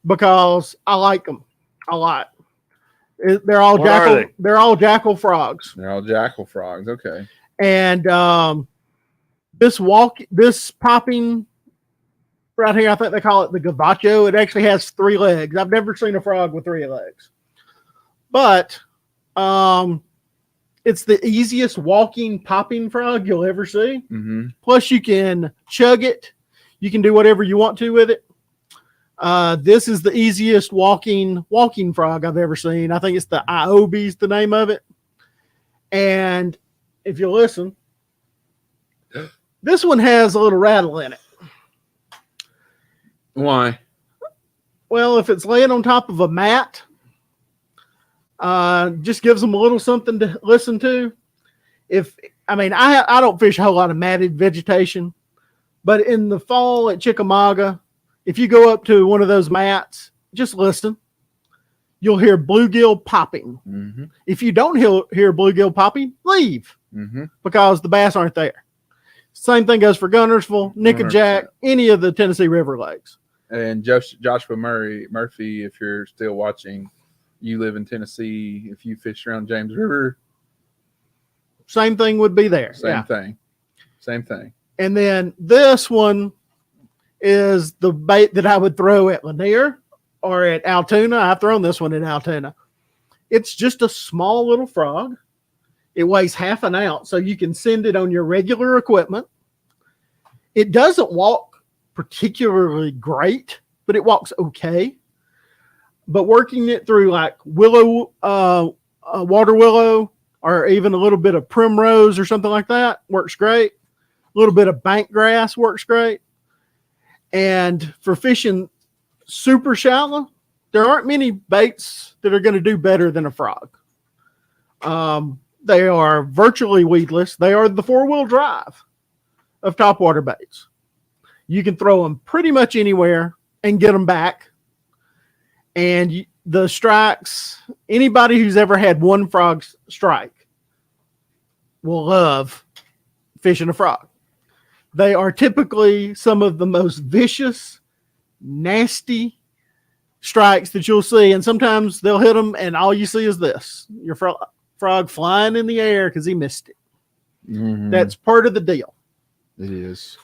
because I like them a lot. They're all jackal. They're all jackal frogs. They're all jackal frogs. Okay. And this popping right here, I think they call it the gavacho. It actually has 3 legs. I've never seen a frog with 3 legs, but it's the easiest walking popping frog you'll ever see. Mm-hmm. Plus, you can chug it. You can do whatever you want to with it. This is the easiest walking frog I've ever seen. I think it's the Iobi's the name of it. And if you listen, this one has a little rattle in it. Why? Well, if it's laying on top of a mat, just gives them a little something to listen to. I don't fish a whole lot of matted vegetation, but in the fall at Chickamauga, if you go up to one of those mats, just listen. You'll hear bluegill popping. Mm-hmm. If you don't hear bluegill popping, leave because the bass aren't there. Same thing goes for Gunnersville, Nickajack, any of the Tennessee River lakes. And Joshua Murphy, if you're still watching, you live in Tennessee. If you fish around James River, same thing would be there. Same thing. And then this one is the bait that I would throw at Lanier or at Altoona. I've thrown this one at Altoona. It's just a small little frog. It weighs half an ounce, so you can send it on your regular equipment. It doesn't walk particularly great, but it walks okay. But working it through like water willow, or even a little bit of primrose or something like that works great. A little bit of bank grass works great. And for fishing super shallow, there aren't many baits that are going to do better than a frog. They are virtually weedless. They are the 4-wheel drive of topwater baits. You can throw them pretty much anywhere and get them back. And the strikes, anybody who's ever had one frog strike will love fishing a frog. They are typically some of the most vicious, nasty strikes that you'll see. And sometimes they'll hit them and all you see is this. Your frog flying in the air because he missed it. Mm-hmm. That's part of the deal. It is.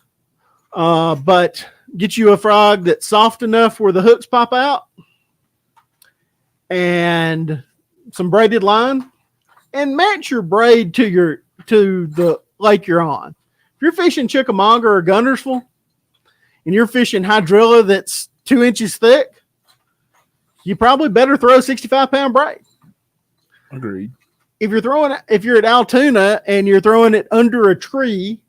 But get you a frog that's soft enough where the hooks pop out and some braided line, and match your braid to the lake you're on. If you're fishing Chickamauga or Gunnersville and you're fishing hydrilla that's 2 inches thick, you probably better throw a 65-pound braid. Agreed. If you're at Altoona and you're throwing it under a tree,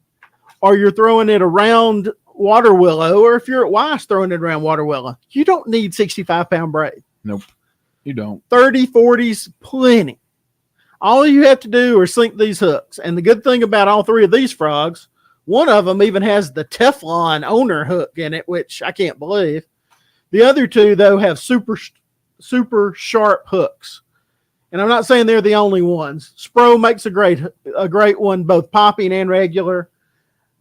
or you're throwing it around water willow, or if you're at Weiss throwing it around water willow, you don't need 65-pound braid. Nope, you don't. 30, 40's plenty. All you have to do is sink these hooks. And the good thing about all 3 of these frogs, one of them even has the Teflon owner hook in it, which I can't believe. The other 2, though, have super sharp hooks. And I'm not saying they're the only ones. Spro makes a great one, both popping and regular.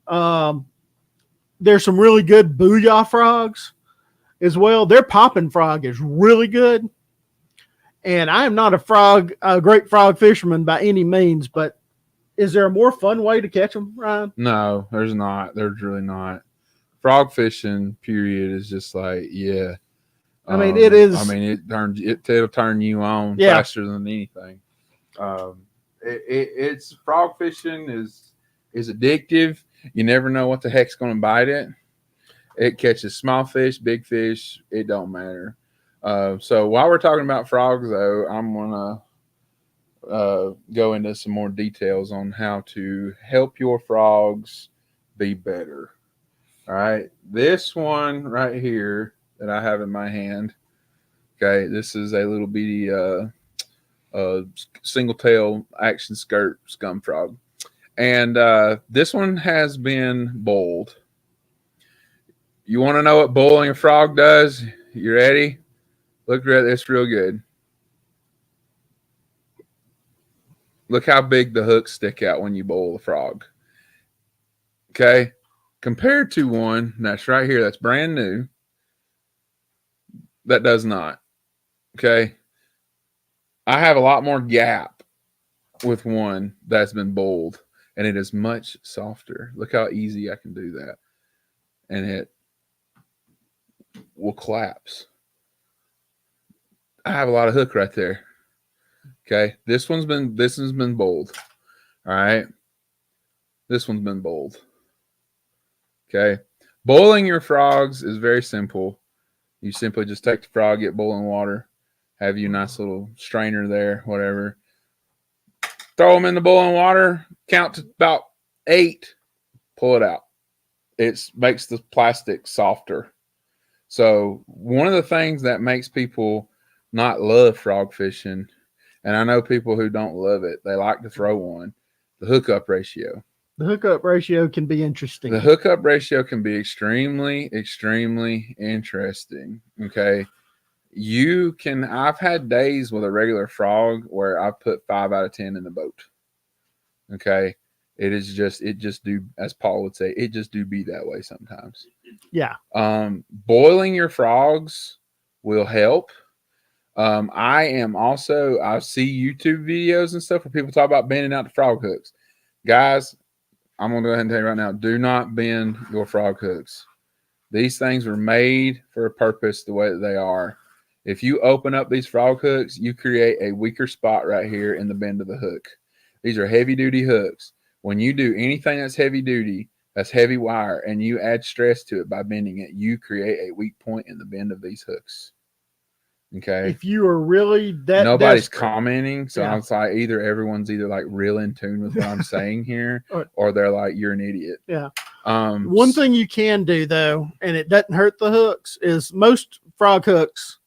There's some really good Booyah frogs as well. Their popping frog is really good. And I am not a great frog fisherman by any means, but is there a more fun way to catch them, Ryan? No, there's not. There's really not. frog fishing period is just like, yeah. I mean, it is. I mean, it'll turn you on Yeah. faster than anything. It's frog fishing is addictive. You never know what the heck's going to bite it. It catches small fish, big fish. It don't matter. So while we're talking about frogs, though, I'm gonna go into some more details on how to help your frogs be better. All right, this one right here that I have in my hand. Okay, this is a little bitty single tail action skirt scum frog, and this one has been boiled. You want to know what boiling a frog does? You ready? Look at this real good. Look how big the hooks stick out when you boil a frog. Okay, compared to one that's right here, that's brand new, that does not. Okay, I have a lot more gap with one that's been boiled, and it is much softer. Look how easy I can do that, and it will collapse. I have a lot of hook right there. Okay, this one's been boiled. All right, this one's been boiled. Okay, boiling your frogs is very simple. You simply just take the frog, get boiling water, have you a nice little strainer there, whatever. Throw them in the boiling water, count to about 8, pull it out. It makes the plastic softer. So one of the things that makes people not love frog fishing, and I know people who don't love it, they like to throw one, the hookup ratio. The hookup ratio can be interesting. The hookup ratio can be extremely, extremely interesting. Okay. I've had days with a regular frog where I put 5 out of 10 in the boat. Okay. It just do, as Paul would say, it just do be that way sometimes. Yeah. Boiling your frogs will help. I see YouTube videos and stuff where people talk about bending out the frog hooks. Guys, I'm going to go ahead and tell you right now, do not bend your frog hooks. These things were made for a purpose the way that they are. If you open up these frog hooks, you create a weaker spot right here in the bend of the hook. These are heavy-duty hooks. When you do anything that's heavy-duty, that's heavy wire, and you add stress to it by bending it, you create a weak point in the bend of these hooks. Okay. If you are really that nobody's desperate. Commenting, so yeah. It's like everyone's either like real in tune with what I'm saying here, or they're like, "You're an idiot." Yeah. One thing you can do though, and it doesn't hurt the hooks, is most frog hooks,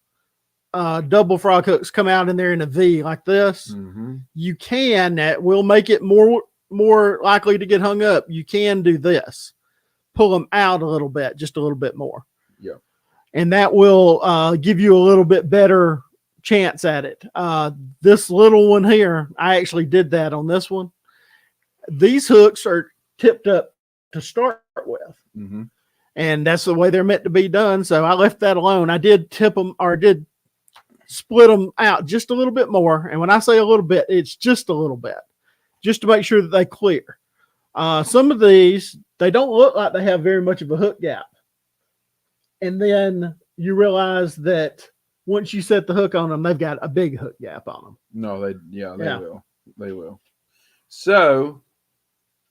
double frog hooks, come out in there in a V like this. Mm-hmm. You can, that will make it more likely to get hung up. You can do this, pull them out a little bit, just a little bit more. Yeah. And that will give you a little bit better chance at it. This little one here, I actually did that on this one. These hooks are tipped up to start with. Mm-hmm. And that's the way they're meant to be done. So I left that alone. I did tip them, or did split them out just a little bit more. And when I say a little bit, it's just a little bit, just to make sure that they clear. Some of these, they don't look like they have very much of a hook gap. And then you realize that once you set the hook on them, they've got a big hook gap on them. No, they will. They will. So,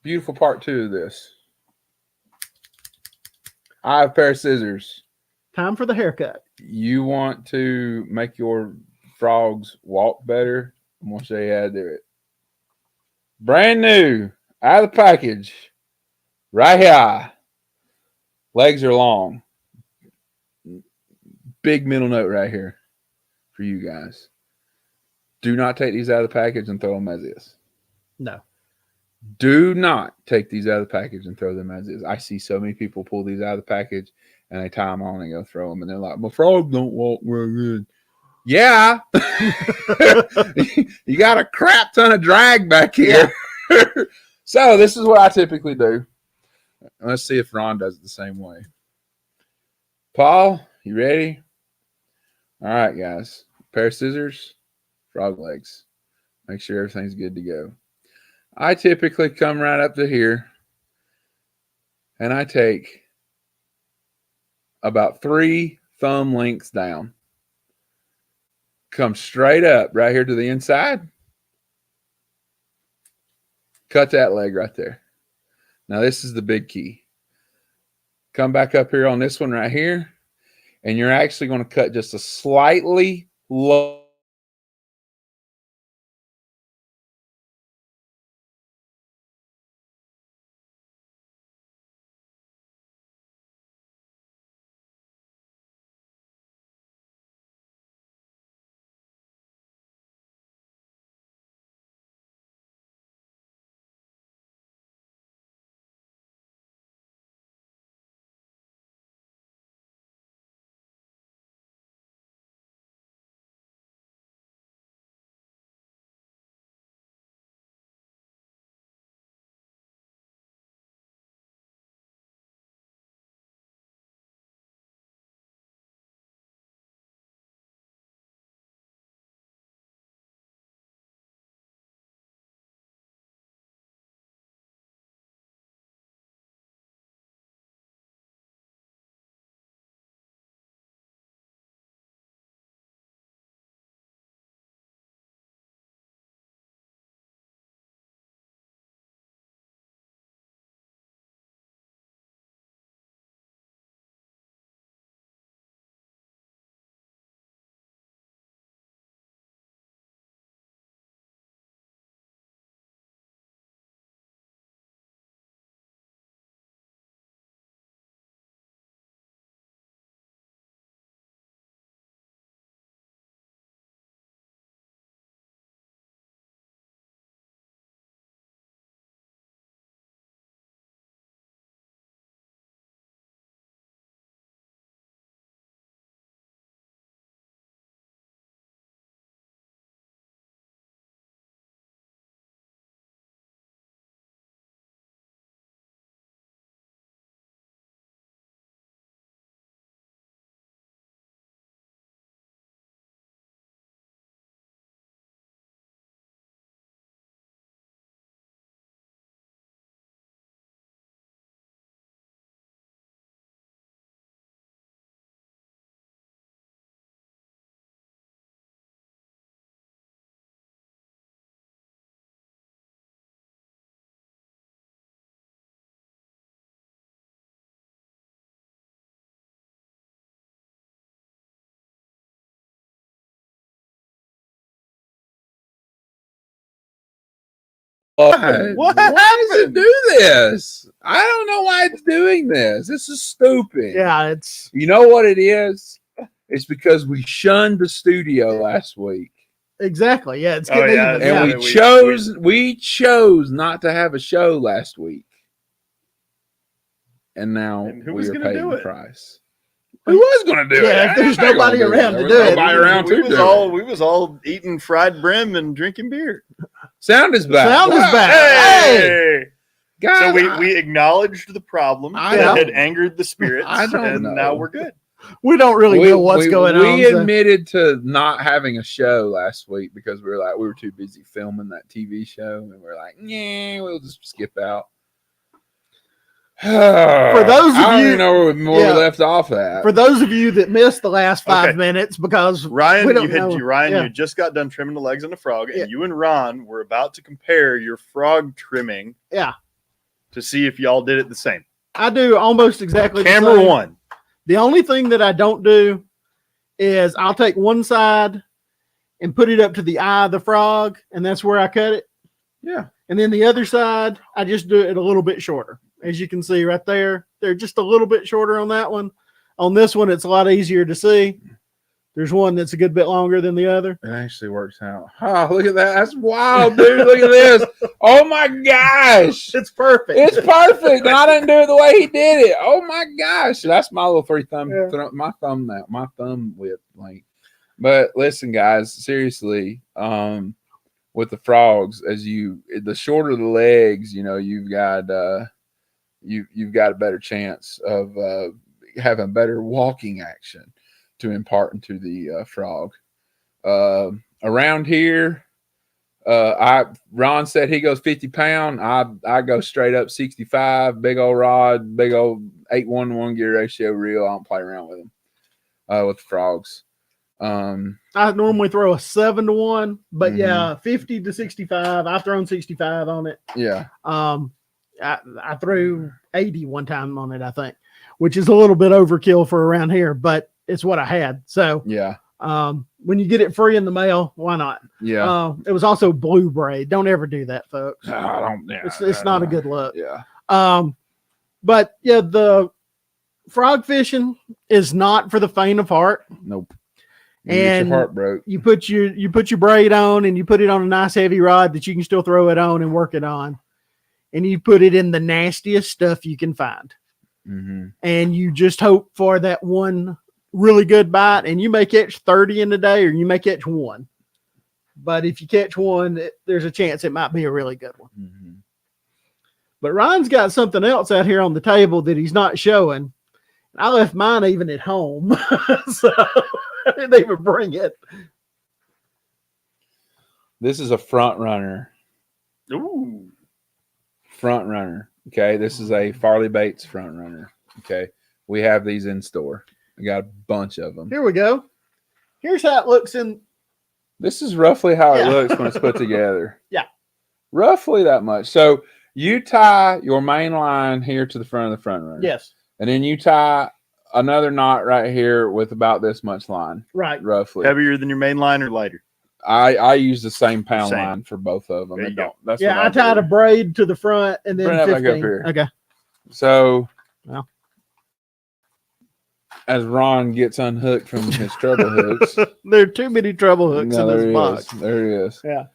beautiful part 2 of this. I have a pair of scissors. Time for the haircut. You want to make your frogs walk better? I'm going to show you how to do it. Brand new, out of the package, right here. Legs are long. Big middle note right here for you guys. Do not take these out of the package and throw them as is. No. Do not take these out of the package and throw them as is. I see so many people pull these out of the package and they tie them on and go throw them. And they're like, my frogs don't walk real good. Yeah. You got a crap ton of drag back here. Yeah. So this is what I typically do. Let's see if Ron does it the same way. Paul, you ready? All right, guys. Pair of scissors, frog legs. Make sure everything's good to go. I typically come right up to here and I take about 3 thumb lengths down. Come straight up right here to the inside. Cut that leg right there. Now, this is the big key. Come back up here on this one right here, and you're actually going to cut just a slightly low. What Why does it happened? do this? I don't know why it's doing this. This is stupid. Yeah, it's You know what it is? It's because we shunned the studio last week. exactly. Yeah, it's Oh, getting yeah, even. And Yeah. we chose not to have a show last week. And now And who we was are gonna paying do the it? price. Who was going to do it? Yeah, if there's Ain't nobody gonna around There to was do it. nobody around to do it. We was all eating fried brim and drinking beer. Sound is back. Sound is Wow. back. Hey! Guys, So we acknowledged the problem I that don't- had angered the spirits, I don't and know. now we're good. We don't really know what's going on. We so- admitted to not having a show last week because we were too busy filming that TV show, and we're like, yeah, we'll just skip out. For those of I don't you- even know where we yeah. left off at. For those of you that missed the last 5 Okay. minutes, because Ryan, we don't know. you just got done trimming the legs on the frog, and Yeah. you and Ron were about to compare your frog trimming. Yeah. To see if y'all did it the same. I do almost exactly the Camera same. one. The only thing that I don't do is I'll take one side and put it up to the eye of the frog, and that's where I cut it. yeah. And then the other side, I just do it a little bit shorter. As you can see right there, they're just a little bit shorter on that one. On this one, it's a lot easier to see. There's one that's a good bit longer than the other. It actually works out. Oh, look at that. That's wild, dude. Look at this. Oh, my gosh. It's perfect. It's perfect. And I didn't do it the way he did it. Oh, my gosh. That's my little my thumb width length. But listen, guys, seriously, with the frogs, the shorter the legs, you've got you've got a better chance of having better walking action to impart into the frog. Around here, Ron said he goes 50 pound. I go straight up 65. Big old rod, big old 8-1-1 gear ratio reel. I don't play around with them. With the frogs. I normally throw a 7-1, but Mhm. yeah, 50 to 65. I've thrown 65 on it. Yeah. I threw 80 one time on it, I think, which is a little bit overkill for around here, but it's what I had. So Yeah. when you get it free in the mail, why not? Yeah. It was also blue braid. Don't ever do that, folks. No, I don't. Yeah, It's not a good look. Yeah. But yeah, the frog fishing is not for the faint of heart. Nope. You get And your heart broke. you put your braid on and you put it on a nice heavy rod that you can still throw it on and work it on. And you put it in the nastiest stuff you can find. Mm-hmm. And you just hope for that one really good bite, and you may catch 30 in a day or you may catch one. But if you catch one, there's a chance it might be a really good one. Mm-hmm. But Ryan's got something else out here on the table that he's not showing. I left mine even at home, so I didn't even bring it. This is a front runner. Ooh. Front runner. Okay. This is a Farley Bates front runner. Okay. We have these in store. We got a bunch of them. Here we go. Here's how it looks in. This is roughly how it Yeah. looks when it's put together. Yeah. Roughly that much. So you tie your main line here to the front of the front runner. Yes. And then you tie another knot right here with about this much line. Right. Roughly. Heavier than your main line or lighter? I use the same pound Same. line for both of them. There you go. That's Yeah, what I tied do. a braid to the front and then Bring that 15. back up here. Okay. So Well. as Ron gets unhooked from his treble hooks. There are too many treble hooks in this box. There he is. Yeah.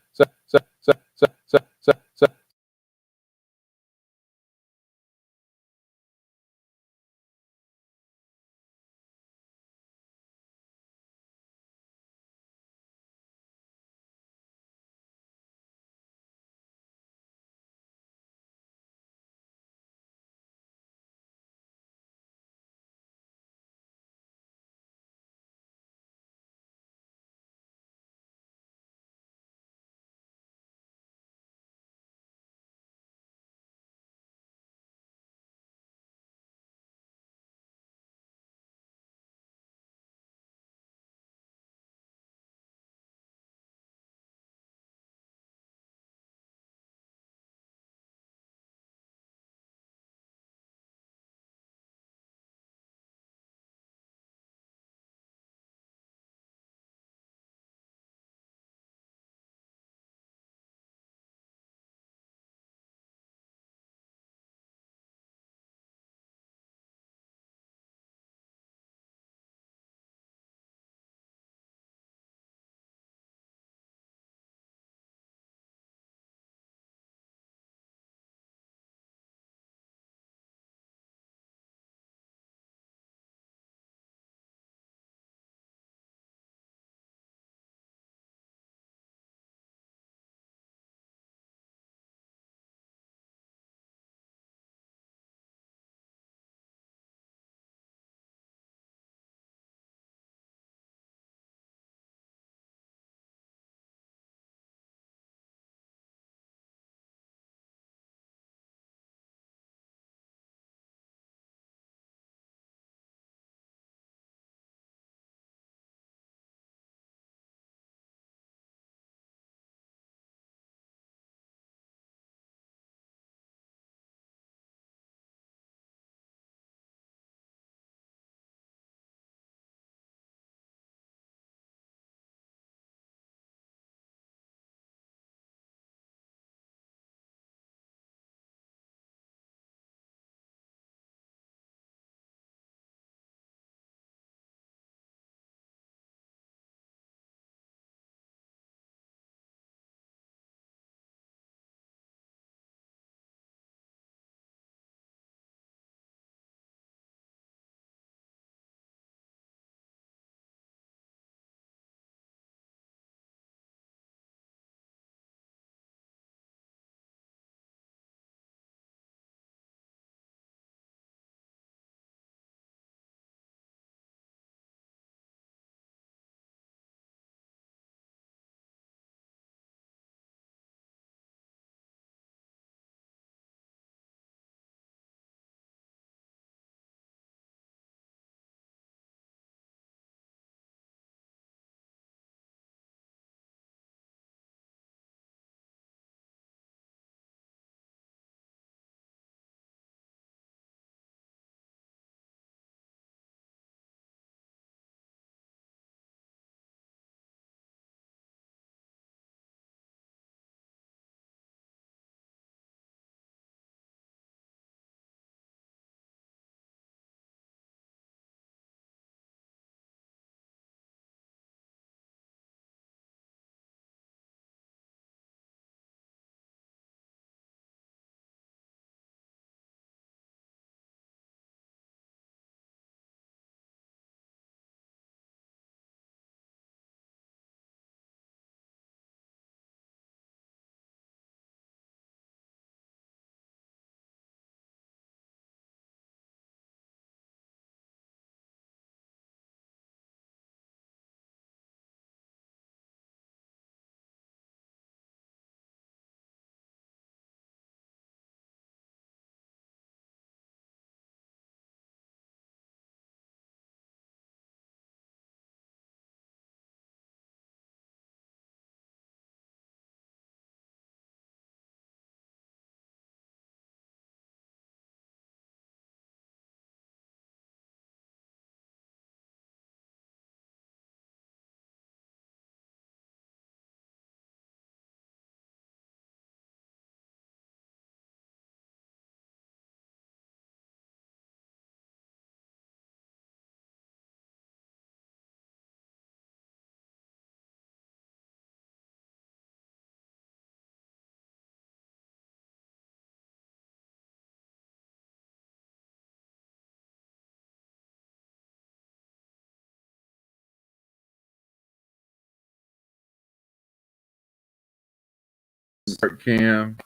Start cam.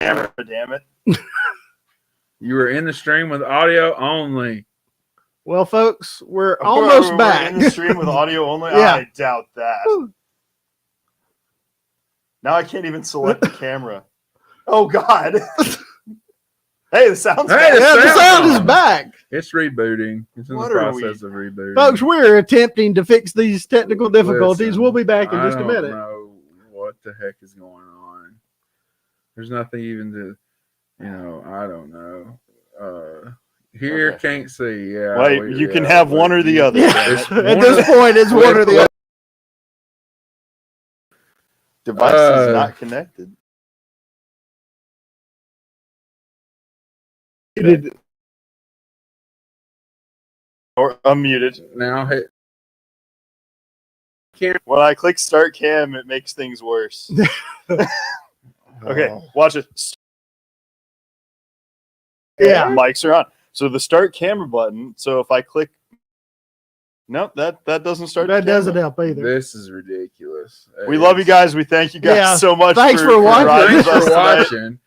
Camera, damn it. You were in the stream with audio only. Well, folks, we're almost back. In the stream with audio only? Yeah. I doubt that. Now I can't even select the camera. Oh, God. Hey, the sound's back. Yeah, the sound is back. It's rebooting. It's in What the are process of rebooting. Folks, we're attempting to fix these technical difficulties. Listen, we'll be back in just a I minute. don't know what the heck is going on. There's nothing even to, I don't know. Here, Okay. can't see. Yeah. Wait, you can have one or the other. Yeah. It's At this point, it's one or the other. Device is not connected. Or unmuted. Now hit. When I click start cam, it makes things worse. Okay, watch it. Yeah. Mics are on. So the start camera button. So if I click, nope, that doesn't start. That the camera. doesn't help either. This is ridiculous. We love you guys. We thank you guys Yeah. so much. Thanks for watching. riding Thanks with us for tonight.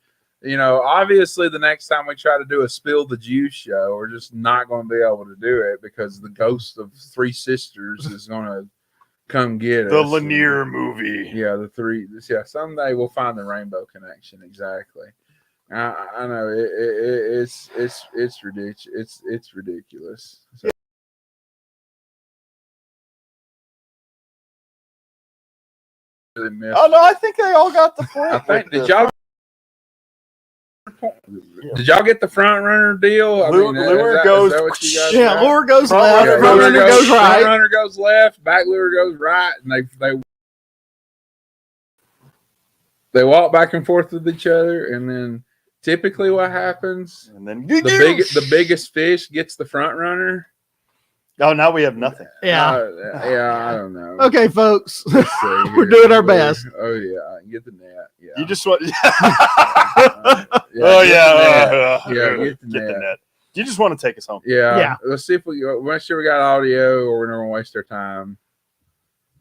watching. Obviously, the next time we try to do a Spill the Juice show, we're just not going to be able to do it because the ghost of Three Sisters is going to come get The us. Lanier movie. Yeah, the three. Yeah, someday we'll find the rainbow connection. Exactly. I know it's ridiculous. It's ridiculous. So, really missed Oh no, I think they all got the point. I think with did the- y'all get the front runner deal? Lure goes- is that what you guys Yeah, got? lure goes Front left, runner front runner goes Front right. runner goes left, back lure goes right, and they walk back and forth with each other, and then typically what happens, And then the biggest fish gets the front runner. Oh, now we have nothing. Yeah. I don't know. Okay, folks. Let's see We're here. doing our best. Oh yeah, get the net. Yeah. You just want. Yeah, Oh get yeah. the net. Yeah, Get the net. You just want to take us home. Yeah. Yeah. Let's see if we make sure we got audio, or we're not gonna waste our time.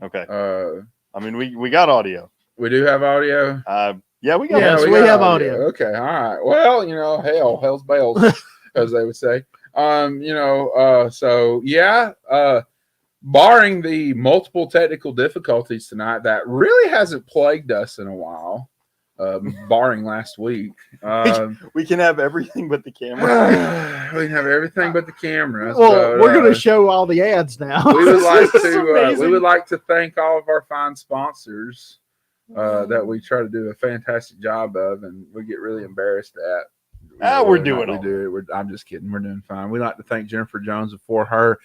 Okay. Uh, I mean, we got audio. we do have audio. Yeah, we got. Yes, audio. we have audio. Okay, all right. Well, hell's bells, as they would say. So yeah, barring the multiple technical difficulties tonight that really hasn't plagued us in a while, barring last week. We can have everything but the camera. We can have everything but the camera. Well, we're going to show all the ads now. we would like This is to amazing. we would like to thank all of our fine sponsors that we try to do a fantastic job of, and we get really embarrassed at. We're doing we all do it. I'm just kidding. We're doing fine. We'd like to thank Jennifer Jones for her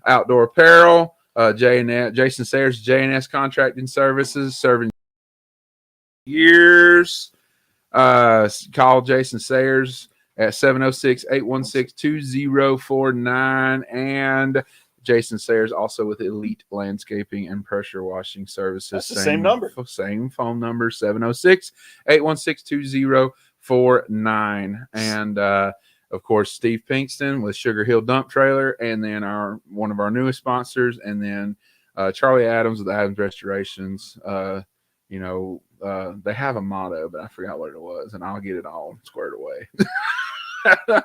outdoor apparel. Jason Sayers, J&S Contracting Services, serving years. Call Jason Sayers at 706-816-2049, and Jason Sayers also with Elite Landscaping and Pressure Washing Services. That's the same number. Same phone number, 706-816-2049. And of course, Steve Pinkston with Sugar Hill Dump Trailer, and then one of our newest sponsors, and then Charlie Adams with Adams Restorations. They have a motto, but I forgot what it was, and I'll get it all squared away.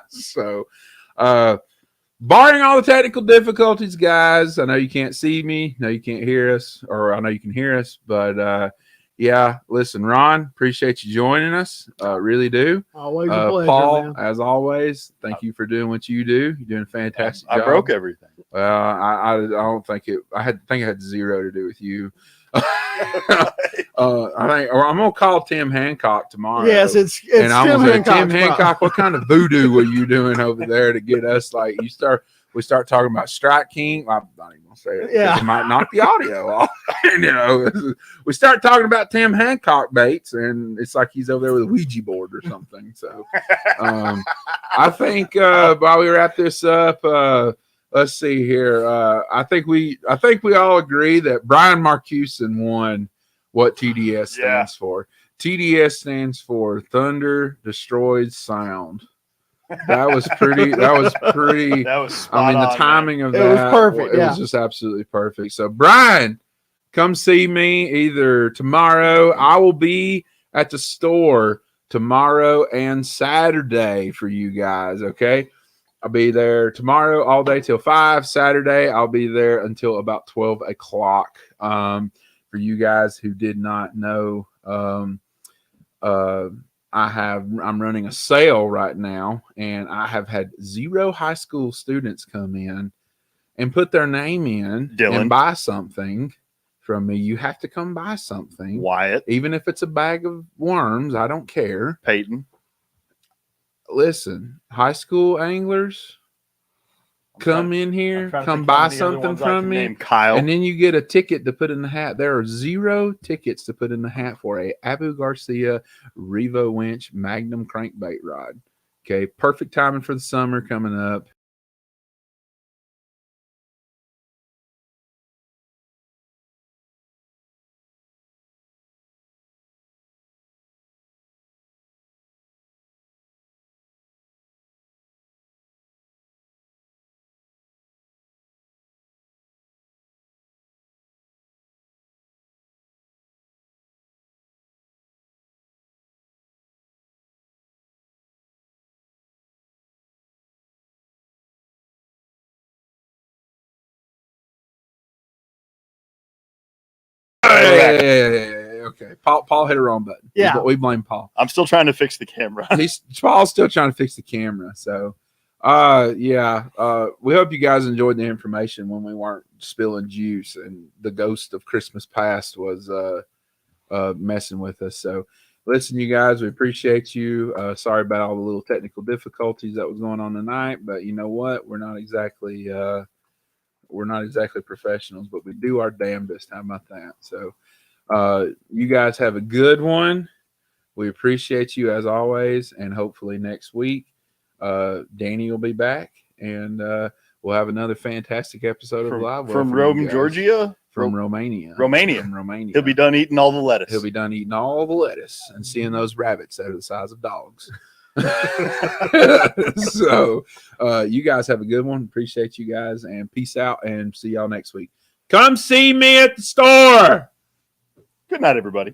So, barring all the technical difficulties, guys, I know you can't see me, I know you can't hear us, or I know you can hear us, but yeah, listen, Ron, appreciate you joining us. Really do. Always a pleasure, Paul, man. as always, thank you for doing what you do. You're doing a fantastic job. I broke everything. Well, I don't think it. I had zero to do with you. I think, or I'm gonna call Tim Hancock tomorrow. Yes, it's and I'm Tim gonna say, Hancock's Tim Hancock, what kind of voodoo are you doing over there to get us we start talking about Strike King. I'm not even gonna say it. Yeah. It might knock the audio off. We start talking about Tim Hancock baits, and it's like he's over there with a Ouija board or something. So, I think while we wrap this up, let's see here. I think we all agree that Brian Marcuson won what TDS stands for. TDS stands for Thunder Destroys Sound. That was pretty. That was I mean, the timing of that was perfect. It was just absolutely perfect. So, Brian, come see me either tomorrow. I will be at the store tomorrow and Saturday for you guys. Okay. I'll be there tomorrow all day till 5. Saturday, I'll be there until about 12 o'clock. For you guys who did not know, I'm running a sale right now, and I have had 0 high school students come in and put their name in Dylan. and buy something from me. You have to come buy something. Wyatt. Even if it's a bag of worms, I don't care. Peyton. Listen, high school anglers, come in here, come buy something from me, Kyle. and then you get a ticket to put in the hat. There are 0 tickets to put in the hat for a Abu Garcia Revo Winch Magnum crankbait rod. Okay, perfect timing for the summer coming up. Okay. Paul hit a wrong button. Yeah. We blame Paul. I'm still trying to fix the camera. Paul's still trying to fix the camera. So, we hope you guys enjoyed the information when we weren't spilling juice and the ghost of Christmas past was messing with us. So, listen, you guys, we appreciate you. Sorry about all the little technical difficulties that was going on tonight, but you know what? We're not exactly professionals, but we do our damnedest. How about that? So, you guys have a good one. We appreciate you as always, and hopefully next week, Danny will be back, and we'll have another fantastic episode of Live from Rome, Georgia. From Romania. He'll be done eating all the lettuce. He'll be done eating all the lettuce and seeing those rabbits that are the size of dogs. So, you guys have a good one. Appreciate you guys, and peace out, and see y'all next week. Come see me at the store. Good night, everybody.